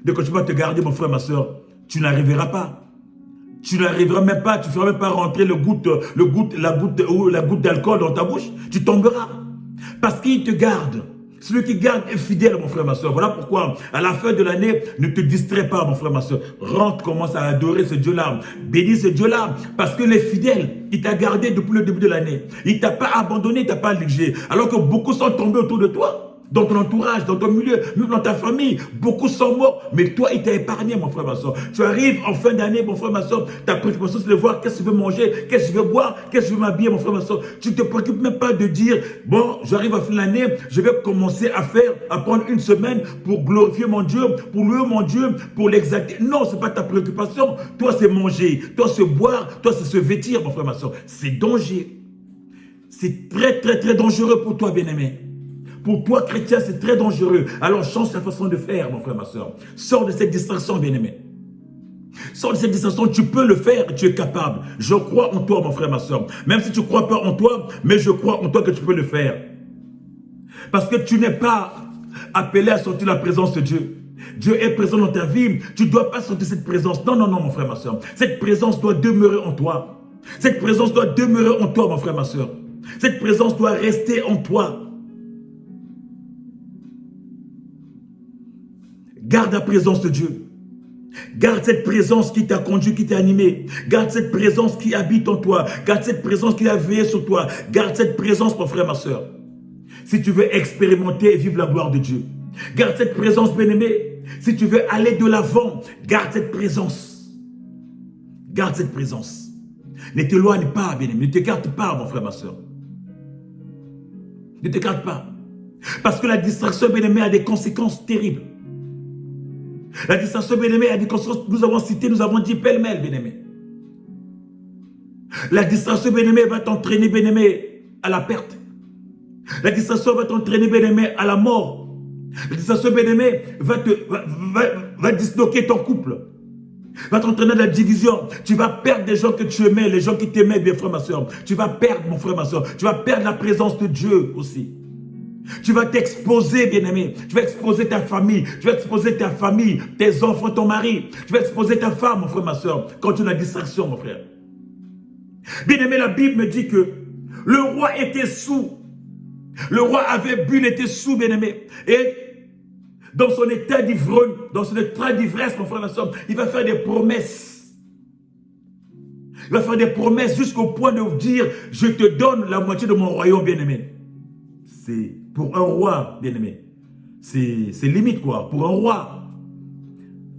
de quand tu vas te garder, mon frère, ma soeur, tu n'arriveras pas. Tu n'arriveras même pas, tu ne feras même pas rentrer la goutte d'alcool dans ta bouche. Tu tomberas. Parce qu'il te garde. Celui qui garde est fidèle, mon frère, ma soeur. Voilà pourquoi, à la fin de l'année, ne te distrais pas, mon frère, ma soeur. Rentre, commence à adorer ce Dieu-là. Bénis ce Dieu-là. Parce qu'il est fidèle. Il t'a gardé depuis le début de l'année. Il ne t'a pas abandonné, il ne t'a pas négligé. Alors que beaucoup sont tombés autour de toi. Dans ton entourage, dans ton milieu, même dans ta famille. Beaucoup sont morts. Mais toi, il t'a épargné, mon frère, ma soeur. Tu arrives en fin d'année, mon frère, ma soeur. Ta préoccupation, c'est de voir qu'est-ce que tu veux manger, qu'est-ce que tu veux boire, qu'est-ce que tu veux m'habiller, mon frère, ma soeur. Tu ne te préoccupes même pas de dire, bon, j'arrive à fin de l'année, je vais commencer à prendre une semaine pour glorifier mon Dieu, pour louer mon Dieu, pour l'exalter. Non, ce n'est pas ta préoccupation. Toi, c'est manger. Toi, c'est boire. Toi, c'est se vêtir, mon frère, ma soeur. C'est danger. C'est très, très, très dangereux pour toi, bien-aimé. Pour toi, chrétien, c'est très dangereux. Alors, change ta façon de faire, mon frère, ma soeur. Sors de cette distraction, bien-aimé. Sors de cette distraction, tu peux le faire, tu es capable. Je crois en toi, mon frère, ma soeur. Même si tu ne crois pas en toi, mais je crois en toi que tu peux le faire. Parce que tu n'es pas appelé à sortir la présence de Dieu. Dieu est présent dans ta vie. Tu ne dois pas sortir cette présence. Non, non, non, mon frère, ma soeur. Cette présence doit demeurer en toi. Cette présence doit demeurer en toi, mon frère, ma soeur. Cette présence doit rester en toi. Garde la présence de Dieu. Garde cette présence qui t'a conduit, qui t'a animé. Garde cette présence qui habite en toi. Garde cette présence qui a veillé sur toi. Garde cette présence, mon frère, ma soeur. Si tu veux expérimenter et vivre la gloire de Dieu. Garde cette présence, bien-aimé. Si tu veux aller de l'avant, garde cette présence. Garde cette présence. Ne t'éloigne pas, bien-aimé. Ne t'écarte pas, mon frère, ma soeur. Ne t'écarte pas. Parce que la distraction, bien-aimé, a des conséquences terribles. La distraction, bien-aimé, a dit que nous avons cité, nous avons dit pêle-mêle, bien-aimé. La distraction, bien-aimé, va t'entraîner, bien-aimé, à la perte. La distraction va t'entraîner, bien-aimé, à la mort. La distraction, bien-aimé, va disloquer ton couple. Va t'entraîner dans la division. Tu vas perdre des gens que tu aimais, les gens qui t'aimaient, bien frère, ma soeur. Tu vas perdre, mon frère, ma soeur. Tu vas perdre la présence de Dieu aussi. Tu vas t'exposer, bien-aimé. Tu vas exposer ta famille. Tu vas exposer ta famille, tes enfants, ton mari. Tu vas exposer ta femme, mon frère, ma soeur, quand tu as la distraction, mon frère. Bien-aimé, la Bible me dit que le roi était sous. Le roi avait bu, il était sous, bien-aimé. Et dans son état d'ivrogne, dans son état d'ivresse, mon frère, ma soeur, il va faire des promesses. Il va faire des promesses jusqu'au point de vous dire, je te donne la moitié de mon royaume, bien-aimé. C'est pour un roi, bien-aimé. C'est limite, quoi. Pour un roi,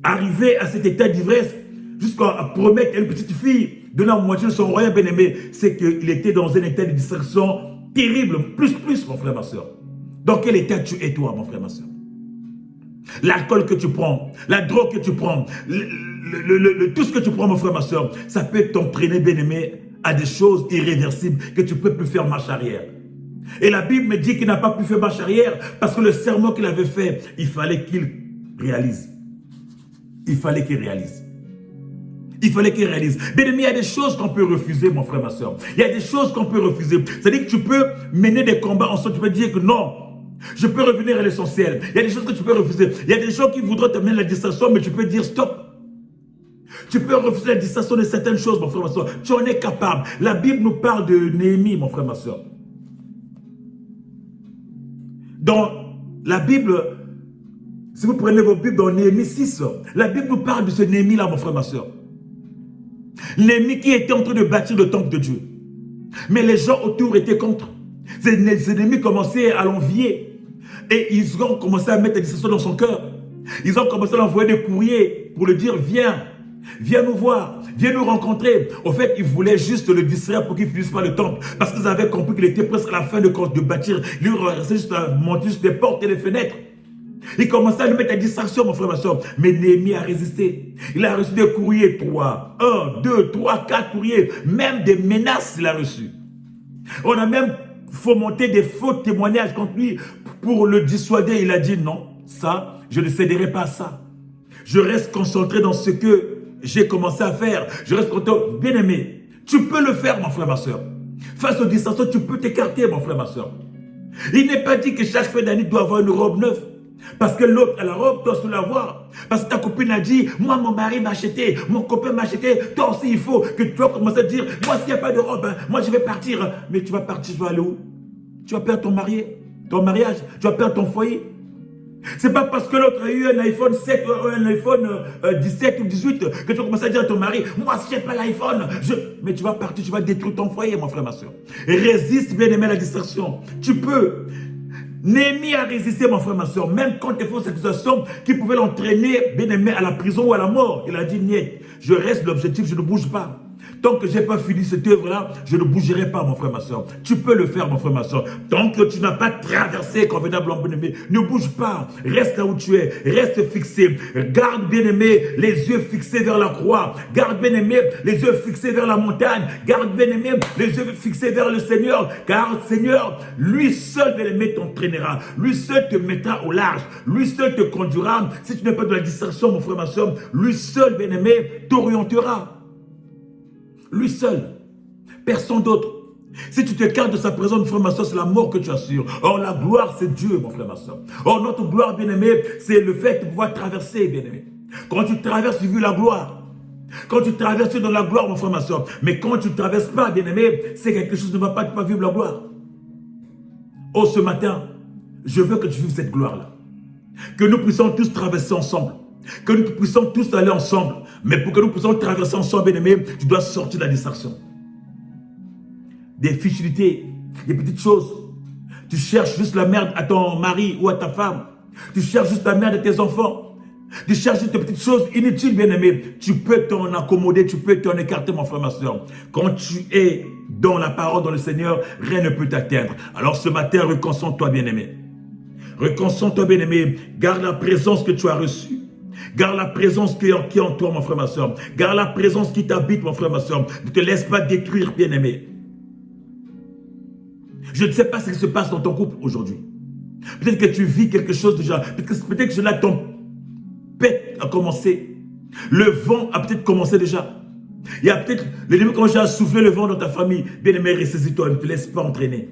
arriver à cet état d'ivresse, jusqu'à promettre à une petite fille, donner la moitié de son royaume, bien-aimé, c'est qu'il était dans un état de distraction terrible, plus, mon frère, ma soeur. Dans quel état tu es, toi, mon frère, ma soeur? L'alcool que tu prends, la drogue que tu prends, tout ce que tu prends, mon frère, ma soeur, ça peut t'entraîner, bien-aimé, à des choses irréversibles que tu ne peux plus faire marche arrière. Et la Bible me dit qu'il n'a pas pu faire marche arrière parce que le serment qu'il avait fait, il fallait qu'il réalise. Il fallait qu'il réalise. Il fallait qu'il réalise. Bien-aimé, il y a des choses qu'on peut refuser, mon frère, ma soeur. Il y a des choses qu'on peut refuser. C'est-à-dire que tu peux mener des combats ensemble. Tu peux dire que non, je peux revenir à l'essentiel. Il y a des choses que tu peux refuser. Il y a des gens qui voudraient te mener à la distraction, mais tu peux dire stop. Tu peux refuser la distraction de certaines choses, mon frère, ma soeur. Tu en es capable. La Bible nous parle de Néhémie, mon frère, ma soeur. Dans la Bible, si vous prenez vos Bibles dans Néhémie 6, la Bible nous parle de ce Néhémie-là, mon frère, ma soeur. Néhémie qui était en train de bâtir le temple de Dieu. Mais les gens autour étaient contre. Ces ennemis commençaient à l'envier. Et ils ont commencé à mettre des distractions dans son cœur. Ils ont commencé à l'envoyer des courriers pour lui dire, viens nous voir, viens nous rencontrer. Au fait, ils voulaient juste le distraire pour qu'il finisse pas le temple. Parce qu'ils avaient compris qu'il était presque à la fin de bâtir. Il restait juste à monter sur les portes et les fenêtres. Il commençait à lui mettre à distraction, mon frère, ma soeur. Mais Néhémie a résisté. Il a reçu des courriers, 1, 2, 3, 4 courriers. Même des menaces, il a reçu. On a même fomenté des faux témoignages contre lui pour le dissuader. Il a dit non, ça, je ne céderai pas à ça. Je reste concentré dans ce que j'ai commencé à faire. Je reste concentré. Bien aimé, tu peux le faire, mon frère, ma soeur. Face aux distractions, tu peux t'écarter, mon frère, ma soeur. Il n'est pas dit que chaque fin d'année doit avoir une robe neuve. Parce que l'autre a la robe, toi tu la vois. Parce que ta copine a dit, moi mon mari m'a acheté, mon copain m'a acheté, toi aussi il faut que tu vas commencer à dire, moi s'il n'y a pas de robe, hein, moi je vais partir. Mais tu vas partir, tu vas aller où? Tu vas perdre ton mariage, tu vas perdre ton foyer. C'est pas parce que l'autre a eu un iPhone 7 ou un iPhone 17 ou 18 que tu vas commencer à dire à ton mari, moi si j'ai pas l'iPhone, mais tu vas partir, tu vas détruire ton foyer, mon frère, ma soeur. Résiste, bien aimé, à la distraction. Tu peux. Néhémie a résisté, mon frère, ma soeur, même quand il faut cette situation qui pouvait l'entraîner, bien aimé, à la prison ou à la mort. Il a dit, niet, je reste l'objectif, je ne bouge pas. Tant que je n'ai pas fini cette œuvre-là, je ne bougerai pas, mon frère, ma soeur. Tu peux le faire, mon frère, ma soeur. Tant que tu n'as pas traversé convenablement, bien-aimé, ne bouge pas. Reste là où tu es. Reste fixé. Garde, bien-aimé, les yeux fixés vers la croix. Garde, bien-aimé, les yeux fixés vers la montagne. Garde, bien-aimé, les yeux fixés vers le Seigneur. Car, Seigneur, lui seul, bien-aimé, t'entraînera. Lui seul te mettra au large. Lui seul te conduira. Si tu n'es pas de la distraction, mon frère, ma soeur, lui seul, bien-aimé, t'orientera. Lui seul, personne d'autre. Si tu t'écartes de sa présence, mon frère, ma soeur, c'est la mort que tu assures. Or, la gloire, c'est Dieu, mon frère, ma soeur. Or, notre gloire, bien-aimé, c'est le fait de pouvoir traverser, bien-aimé. Quand tu traverses, tu vis la gloire. Quand tu traverses, tu es dans la gloire, mon frère, ma soeur. Mais quand tu ne traverses pas, bien-aimé, c'est quelque chose qui ne va pas, tu vas vivre la gloire. Oh, ce matin, je veux que tu vives cette gloire-là. Que nous puissions tous traverser ensemble. Que nous puissions tous aller ensemble. Mais pour que nous puissions traverser ensemble, bien aimé, tu dois sortir de la distraction. Des futilités, des petites choses. Tu cherches juste la merde à ton mari ou à ta femme. Tu cherches juste la merde à tes enfants. Tu cherches juste des petites choses inutiles, bien aimé. Tu peux t'en accommoder, tu peux t'en écarter, mon frère, ma soeur. Quand tu es dans la parole, dans le Seigneur, rien ne peut t'atteindre. Alors ce matin, reconcentre-toi, bien aimé. Reconcentre-toi, bien aimé. Garde la présence que tu as reçue. Garde la présence qui est en toi, mon frère, ma soeur. Garde la présence qui t'habite, mon frère, ma soeur. Ne te laisse pas détruire, bien-aimé. Je ne sais pas ce qui se passe dans ton couple aujourd'hui. Peut-être que tu vis quelque chose déjà. Peut-être que la tempête a commencé. Le vent a peut-être commencé déjà. Il y a peut-être, l'ennemi commence à souffler le vent dans ta famille. Bien-aimé, ressaisis-toi, ne te laisse pas entraîner.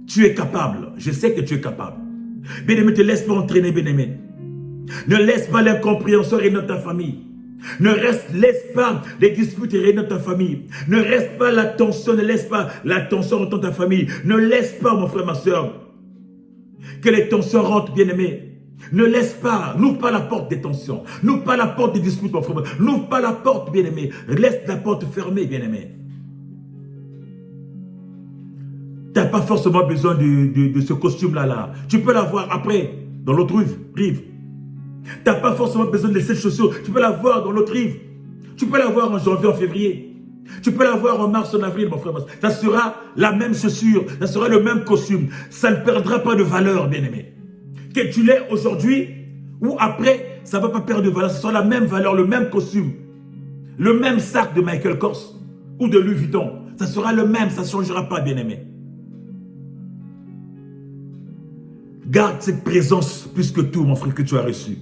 Tu es capable. Je sais que tu es capable. Bien-aimé, ne te laisse pas entraîner, bien-aimé. Ne laisse pas l'incompréhension régner dans ta famille. Ne laisse pas les disputes régner dans ta famille. Ne laisse pas la tension, ne laisse pas la tension dans ta famille. Ne laisse pas, mon frère, ma soeur, que les tensions rentrent, bien-aimé. Ne laisse pas, n'ouvre pas la porte des tensions. N'ouvre pas la porte des disputes, mon frère. N'ouvre pas la porte, bien-aimé. Laisse la porte fermée, bien-aimé. Tu n'as pas forcément besoin de ce costume-là. Tu peux l'avoir après, dans l'autre rive. Tu n'as pas forcément besoin de cette chaussure. Tu peux l'avoir dans l'autre rive. Tu peux l'avoir en janvier, en février. Tu peux l'avoir en mars, en avril, mon frère. Ça sera la même chaussure. Ça sera le même costume. Ça ne perdra pas de valeur, bien-aimé. Que tu l'aies aujourd'hui ou après, ça ne va pas perdre de valeur. Ce sera la même valeur, le même costume. Le même sac de Michael Kors ou de Louis Vuitton. Ça sera le même, ça ne changera pas, bien-aimé. Garde cette présence plus que tout, mon frère, que tu as reçu.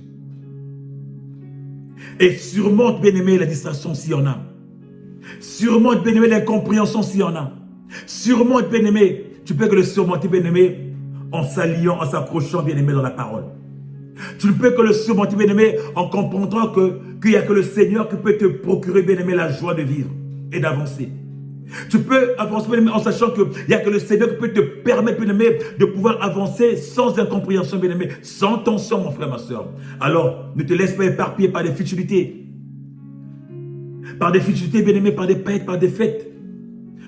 Et surmonte, bien-aimé, la distraction s'il y en a. Surmonte, bien-aimé, l'incompréhension s'il y en a. Surmonte, bien-aimé, tu peux que le surmonter, bien-aimé, en s'alliant, en s'approchant, bien-aimé, dans la parole. Tu ne peux que le surmonter, bien-aimé, en comprenant qu'il n'y a que le Seigneur qui peut te procurer, bien-aimé, la joie de vivre et d'avancer. Tu peux avancer, bien-aimé, en sachant qu'il n'y a que le Seigneur qui peut te permettre, bien-aimé, de pouvoir avancer sans incompréhension, bien-aimé, sans tension, mon frère, ma soeur. Alors, ne te laisse pas éparpiller par des futilités. Par des futilités, bien-aimé, par des paillettes, par des fêtes.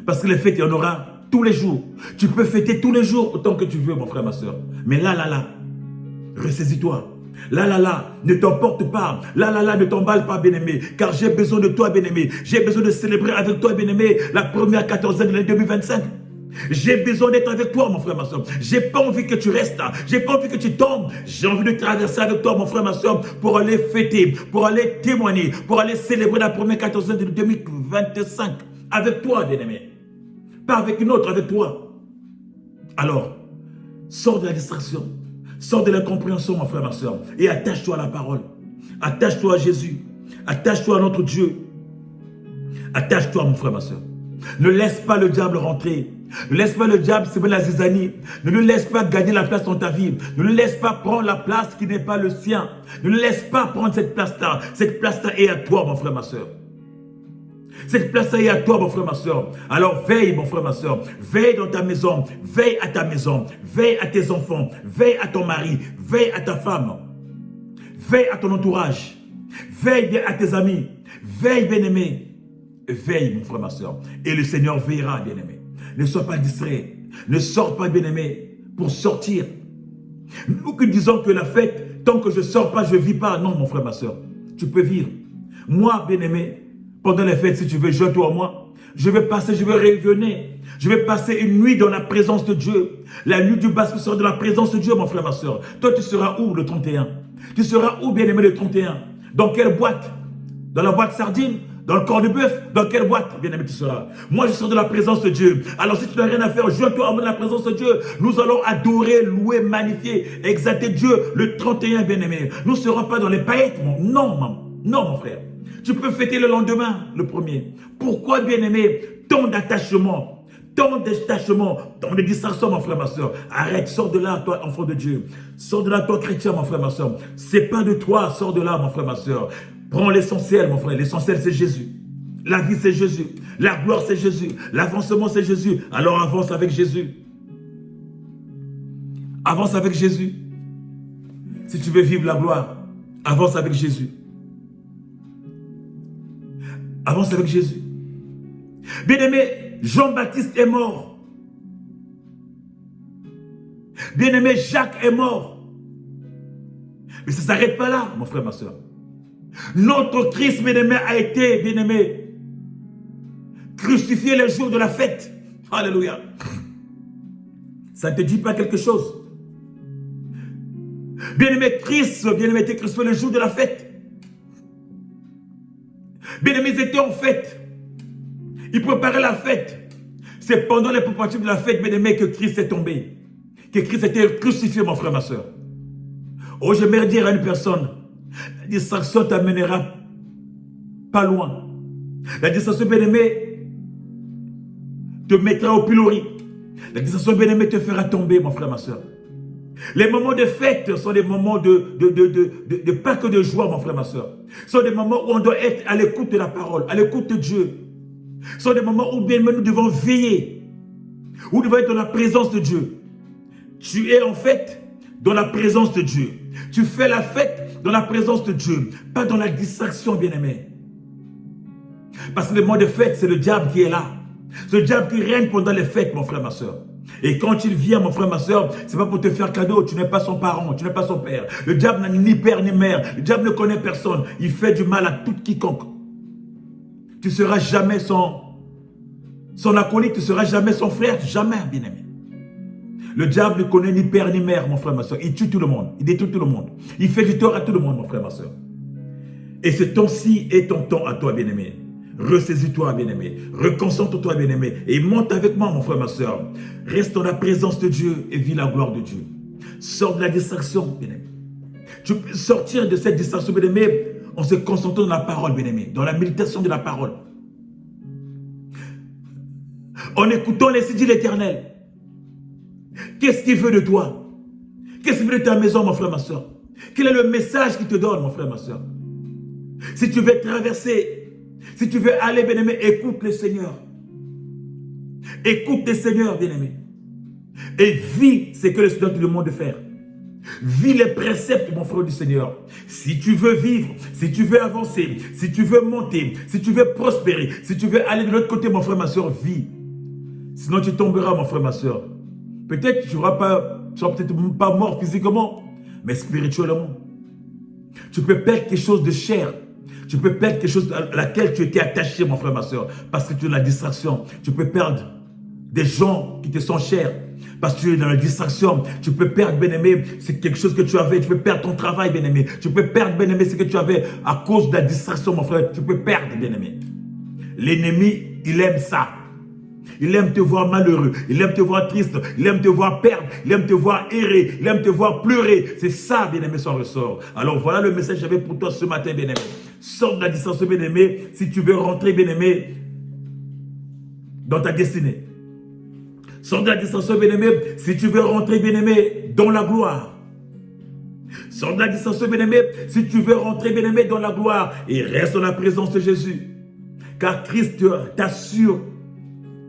Parce que les fêtes, il y en aura tous les jours. Tu peux fêter tous les jours autant que tu veux, mon frère, ma soeur. Mais là, ressaisis-toi. Là, ne t'emporte pas. Là, ne t'emballe pas, bien-aimé. Car j'ai besoin de toi, bien-aimé. J'ai besoin de célébrer avec toi, bien-aimé, la première 14e de l'année 2025. J'ai besoin d'être avec toi, mon frère, ma soeur. J'ai pas envie que tu restes là. J'ai pas envie que tu tombes. J'ai envie de traverser avec toi, mon frère, ma soeur, pour aller fêter, pour aller témoigner, pour aller célébrer la première 14e de 2025. Avec toi, bien-aimé. Pas avec une autre, avec toi. Alors, sors de la distraction. Sors de l'incompréhension, mon frère, ma soeur, et attache-toi à la parole. Attache-toi à Jésus. Attache-toi à notre Dieu. Attache-toi, mon frère, ma soeur. Ne laisse pas le diable rentrer. Ne laisse pas le diable semer la zizanie. Ne le laisse pas gagner la place dans ta vie. Ne le laisse pas prendre la place qui n'est pas le sien. Ne le laisse pas prendre cette place-là. Cette place-là est à toi, mon frère, ma soeur. Cette place-là est à toi, mon frère, ma soeur. Alors veille, mon frère, ma soeur. Veille dans ta maison. Veille à ta maison. Veille à tes enfants. Veille à ton mari. Veille à ta femme. Veille à ton entourage. Veille à tes amis. Veille, bien-aimé. Veille, mon frère, ma soeur. Et le Seigneur veillera, bien-aimé. Ne sois pas distrait. Ne sors pas, bien-aimé, pour sortir. Nous qui disons que la fête, tant que je ne sors pas, je ne vis pas. Non, mon frère, ma soeur. Tu peux vivre. Moi, bien-aimé, pendant les fêtes, si tu veux, joins-toi à moi. Je vais rayonner. Je vais passer une nuit dans la présence de Dieu. La nuit du basque sera de la présence de Dieu, mon frère, ma soeur. Toi, tu seras où le 31? Tu seras où, bien-aimé, le 31? Dans quelle boîte? Dans la boîte sardine? Dans le corps de bœuf? Dans quelle boîte, bien-aimé, tu seras? Moi, je serai de la présence de Dieu. Alors, si tu n'as rien à faire, joins-toi à moi dans la présence de Dieu. Nous allons adorer, louer, magnifier, exalter Dieu le 31, bien-aimé. Nous ne serons pas dans les paillettes, non, maman. Non, mon frère. Tu peux fêter le lendemain, le premier. Pourquoi, bien-aimé, tant d'attachement, tant de distraction, mon frère, ma soeur. Arrête, sors de là, toi, enfant de Dieu. Sors de là, toi, chrétien, mon frère, ma soeur. C'est pas de toi, sors de là, mon frère, ma soeur. Prends l'essentiel, mon frère. L'essentiel, c'est Jésus. La vie, c'est Jésus. La gloire, c'est Jésus. L'avancement, c'est Jésus. Alors avance avec Jésus. Avance avec Jésus. Si tu veux vivre la gloire, avance avec Jésus. Avance avec Jésus. Bien-aimé, Jean-Baptiste est mort. Bien-aimé, Jacques est mort. Mais ça ne s'arrête pas là, mon frère, ma soeur. Notre Christ, bien-aimé, a été, bien-aimé, crucifié le jour de la fête. Alléluia. Ça ne te dit pas quelque chose? Bien-aimé, Christ, bien-aimé, était crucifié le jour de la fête. Bien-aimés, ils étaient en fête. Ils préparaient la fête. C'est pendant les préparatifs de la fête, bien-aimés, que Christ est tombé. Que Christ était crucifié, mon frère, ma soeur. Oh, j'aimerais dire à une personne, la distraction t'amènera pas loin. La distraction, bien-aimé, te mettra au pilori. La distraction, bien-aimé, te fera tomber, mon frère, ma soeur. Les moments de fête sont des moments de pas que de joie, mon frère, ma soeur. Ce sont des moments où on doit être à l'écoute de la parole, à l'écoute de Dieu. Ce sont des moments où bien nous devons veiller, où nous devons être dans la présence de Dieu. Tu es en fête dans la présence de Dieu. Tu fais la fête dans la présence de Dieu, pas dans la distraction, bien-aimé. Parce que le moment de fête, c'est le diable qui est là. C'est le diable qui règne pendant les fêtes, mon frère, ma soeur. Et quand il vient, mon frère, ma soeur, c'est pas pour te faire cadeau. Tu n'es pas son parent, tu n'es pas son père. Le diable n'a ni père ni mère. Le diable ne connaît personne. Il fait du mal à tout quiconque. Tu ne seras jamais son acolyte, tu ne seras jamais son frère, jamais, bien-aimé. Le diable ne connaît ni père ni mère, mon frère, ma soeur. Il tue tout le monde, il détruit tout le monde. Il fait du tort à tout le monde, mon frère, ma soeur. Et ce temps-ci est ton temps à toi, bien-aimé. Ressaisis-toi, bien-aimé. Reconcentre-toi, bien-aimé. Et monte avec moi, mon frère, ma soeur. Reste dans la présence de Dieu et vis la gloire de Dieu. Sors de la distraction, bien-aimé. Tu peux sortir de cette distraction, bien-aimé, en se concentrant dans la parole, bien-aimé. Dans la méditation de la parole. En écoutant les signes de l'Éternel. Qu'est-ce qu'il veut de toi? Qu'est-ce qu'il veut de ta maison, mon frère, ma soeur? Quel est le message qu'il te donne, mon frère, ma soeur? Si tu veux traverser, si tu veux aller, bien-aimé, écoute le Seigneur. Écoute le Seigneur, bien-aimé. Et vis ce que le Seigneur te demande de faire. Vis les préceptes, mon frère du Seigneur. Si tu veux vivre, si tu veux avancer, si tu veux monter, si tu veux prospérer, si tu veux aller de l'autre côté, mon frère, ma soeur, vis. Sinon, tu tomberas, mon frère, ma soeur. Peut-être que tu ne seras peut-être pas mort physiquement, mais spirituellement. Tu peux perdre quelque chose de cher. Tu peux perdre quelque chose à laquelle tu étais attaché, mon frère, ma soeur, parce que tu es dans la distraction. Tu peux perdre des gens qui te sont chers, parce que tu es dans la distraction. Tu peux perdre, bien-aimé, c'est quelque chose que tu avais. Tu peux perdre ton travail, bien-aimé. Tu peux perdre, bien-aimé, ce que tu avais à cause de la distraction, mon frère. Tu peux perdre, bien-aimé. L'ennemi, il aime ça. Il aime te voir malheureux, il aime te voir triste, il aime te voir perdre, il aime te voir errer, il aime te voir pleurer. C'est ça, bien-aimé, son ressort. Alors voilà le message que j'avais pour toi ce matin, bien-aimé. Sors de la distance, bien-aimé, si tu veux rentrer, bien-aimé, dans ta destinée. Sors de la distance, bien-aimé, si tu veux rentrer, bien-aimé, dans la gloire. Sors de la distance, bien-aimé, si tu veux rentrer, bien-aimé, dans la gloire. Et reste dans la présence de Jésus. Car Christ t'assure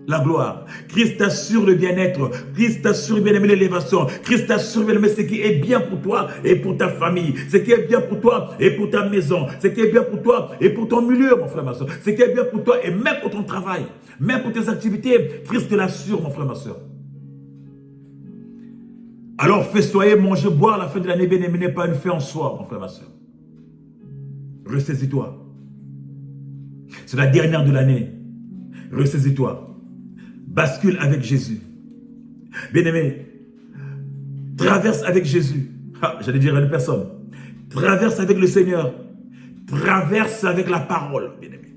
la gloire. Christ t'assure le bien-être. Christ t'assure, bien-aimé, l'élévation. Christ t'assure, bien-aimé, ce qui est bien pour toi et pour ta famille. Ce qui est bien pour toi et pour ta maison. Ce qui est bien pour toi et pour ton milieu, mon frère, ma soeur. Ce qui est bien pour toi et même pour ton travail. Même pour tes activités. Christ te l'assure, mon frère, ma soeur. Alors, festoyer, manger, boire, la fin de l'année, bien-aimé, n'est pas une fin en soi, mon frère, ma soeur. Ressaisis-toi. C'est la dernière de l'année. Ressaisis-toi. Bascule avec Jésus. Bien-aimé, traverse avec Jésus. J'allais dire à une personne. Traverse avec le Seigneur. Traverse avec la parole, bien-aimé.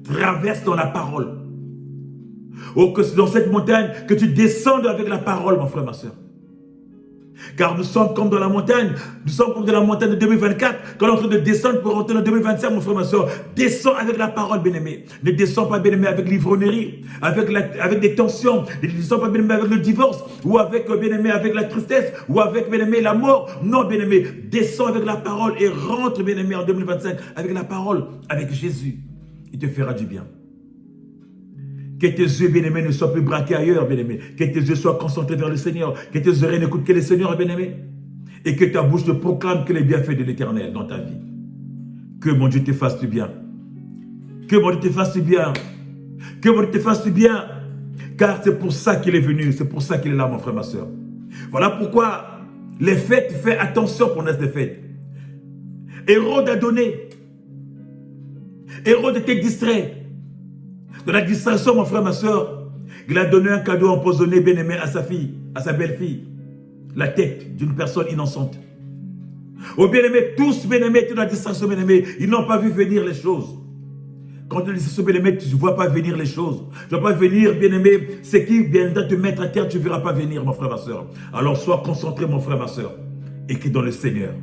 Traverse dans la parole. Oh, que c'est dans cette montagne que tu descendes avec la parole, mon frère, ma soeur. Car nous sommes comme dans la montagne. Nous sommes comme dans la montagne de 2024. Quand on est en train de descendre pour rentrer en 2025, mon frère, ma soeur, descends avec la parole, bien-aimé. Ne descends pas, bien-aimé, avec l'ivrognerie, avec des tensions. Ne descends pas, bien-aimé, avec le divorce, ou avec, bien-aimé, avec la tristesse, ou avec, bien-aimé, la mort. Non, bien-aimé, descends avec la parole et rentre, bien-aimé, en 2025 avec la parole, avec Jésus. Il te fera du bien. Que tes yeux, bien-aimés, ne soient plus braqués ailleurs, bien-aimés. Que tes yeux soient concentrés vers le Seigneur. Que tes oreilles n'écoutent que le Seigneur, bien-aimé. Et que ta bouche te proclame que les bienfaits de l'Éternel dans ta vie. Que mon Dieu te fasse du bien. Que mon Dieu te fasse du bien. Que mon Dieu te fasse du bien. Car c'est pour ça qu'il est venu. C'est pour ça qu'il est là, mon frère, ma soeur. Voilà pourquoi les fêtes, fais attention pour les fêtes. Hérode a donné. Hérode était distrait. De la distraction, mon frère, ma soeur, il a donné un cadeau empoisonné, bien-aimé, à sa fille, à sa belle-fille. La tête d'une personne innocente. Oh, bien-aimé, tous, bien-aimés, étaient dans la distraction, bien-aimé. Ils n'ont pas vu venir les choses. Quand tu dis bien-aimé, tu ne vois pas venir les choses. Tu ne vois pas venir, bien-aimé, ce qui viendra te mettre à terre, tu ne verras pas venir, mon frère, ma soeur. Alors sois concentré, mon frère, ma soeur, et qui est dans le Seigneur.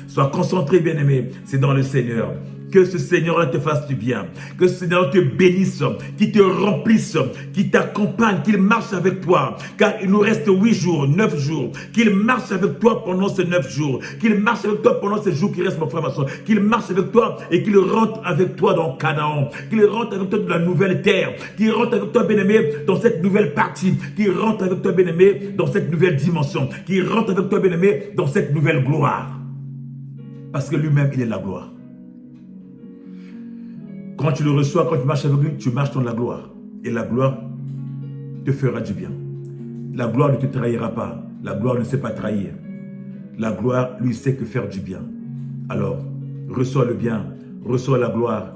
Sois concentré, bien-aimé, c'est dans le Seigneur. Que ce Seigneur te fasse du bien. Que ce Seigneur te bénisse, qu'il te remplisse, qu'il t'accompagne, qu'il marche avec toi. Car il nous reste 8 jours, 9 jours. Qu'il marche avec toi pendant ces 9 jours. Qu'il marche avec toi pendant ces jours qui restent, mon frère, ma soeur. Qu'il marche avec toi et qu'il rentre avec toi dans Canaan. Qu'il rentre avec toi dans la nouvelle terre. Qu'il rentre avec toi, bien-aimé, dans cette nouvelle partie. Qu'il rentre avec toi, bien-aimé, dans cette nouvelle dimension. Qu'il rentre avec toi, bien-aimé, dans cette nouvelle gloire. Parce que lui-même, il est la gloire. Quand tu le reçois, quand tu marches avec lui, tu marches dans la gloire. Et la gloire te fera du bien. La gloire ne te trahira pas. La gloire ne sait pas trahir. La gloire, lui, sait que faire du bien. Alors, reçois le bien, reçois la gloire,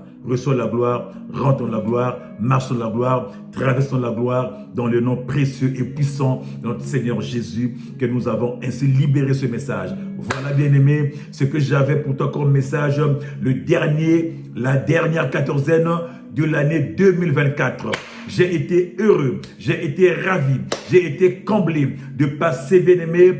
rentre dans la gloire, marche dans la gloire, traverse dans la gloire, dans le nom précieux et puissant de notre Seigneur Jésus, que nous avons ainsi libéré ce message. Voilà, bien-aimé, ce que j'avais pour toi comme message, la dernière quatorzaine de l'année 2024. J'ai été heureux, j'ai été ravi, j'ai été comblé de passer, bien-aimé,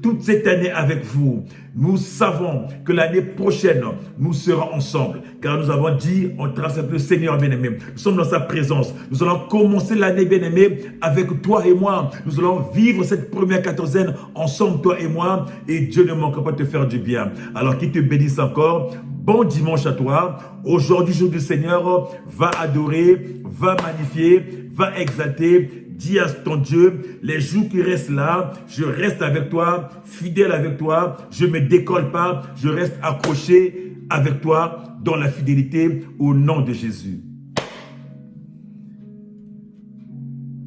toute cette année avec vous. Nous savons que l'année prochaine, nous serons ensemble. Car nous avons dit, on trace le Seigneur bien-aimé. Nous sommes dans sa présence. Nous allons commencer l'année bien-aimé avec toi et moi. Nous allons vivre cette première quatorzaine ensemble, toi et moi. Et Dieu ne manquera pas de te faire du bien. Alors qu'il te bénisse encore. Bon dimanche à toi. Aujourd'hui, jour du Seigneur, va adorer, va magnifier, va exalter. Dis à ton Dieu, les jours qui restent là, je reste avec toi, fidèle avec toi, je ne me décolle pas, je reste accroché avec toi dans la fidélité au nom de Jésus.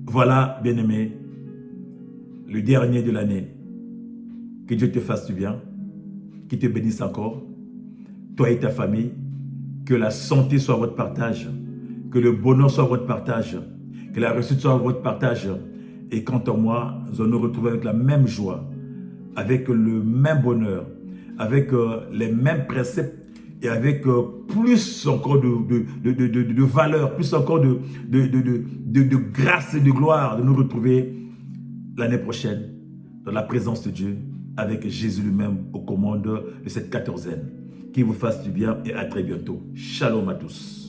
Voilà, bien-aimé, le dernier de l'année. Que Dieu te fasse du bien, qu'il te bénisse encore, toi et ta famille, que la santé soit votre partage, que le bonheur soit votre partage, que la réussite soit votre partage. Et quant à moi, nous allons nous retrouver avec la même joie, avec le même bonheur, avec les mêmes préceptes et avec plus encore de valeur, plus encore de grâce et de gloire, de nous retrouver l'année prochaine dans la présence de Dieu, avec Jésus lui-même aux commandes de cette quatorzaine. Qu'il vous fasse du bien et à très bientôt. Shalom à tous.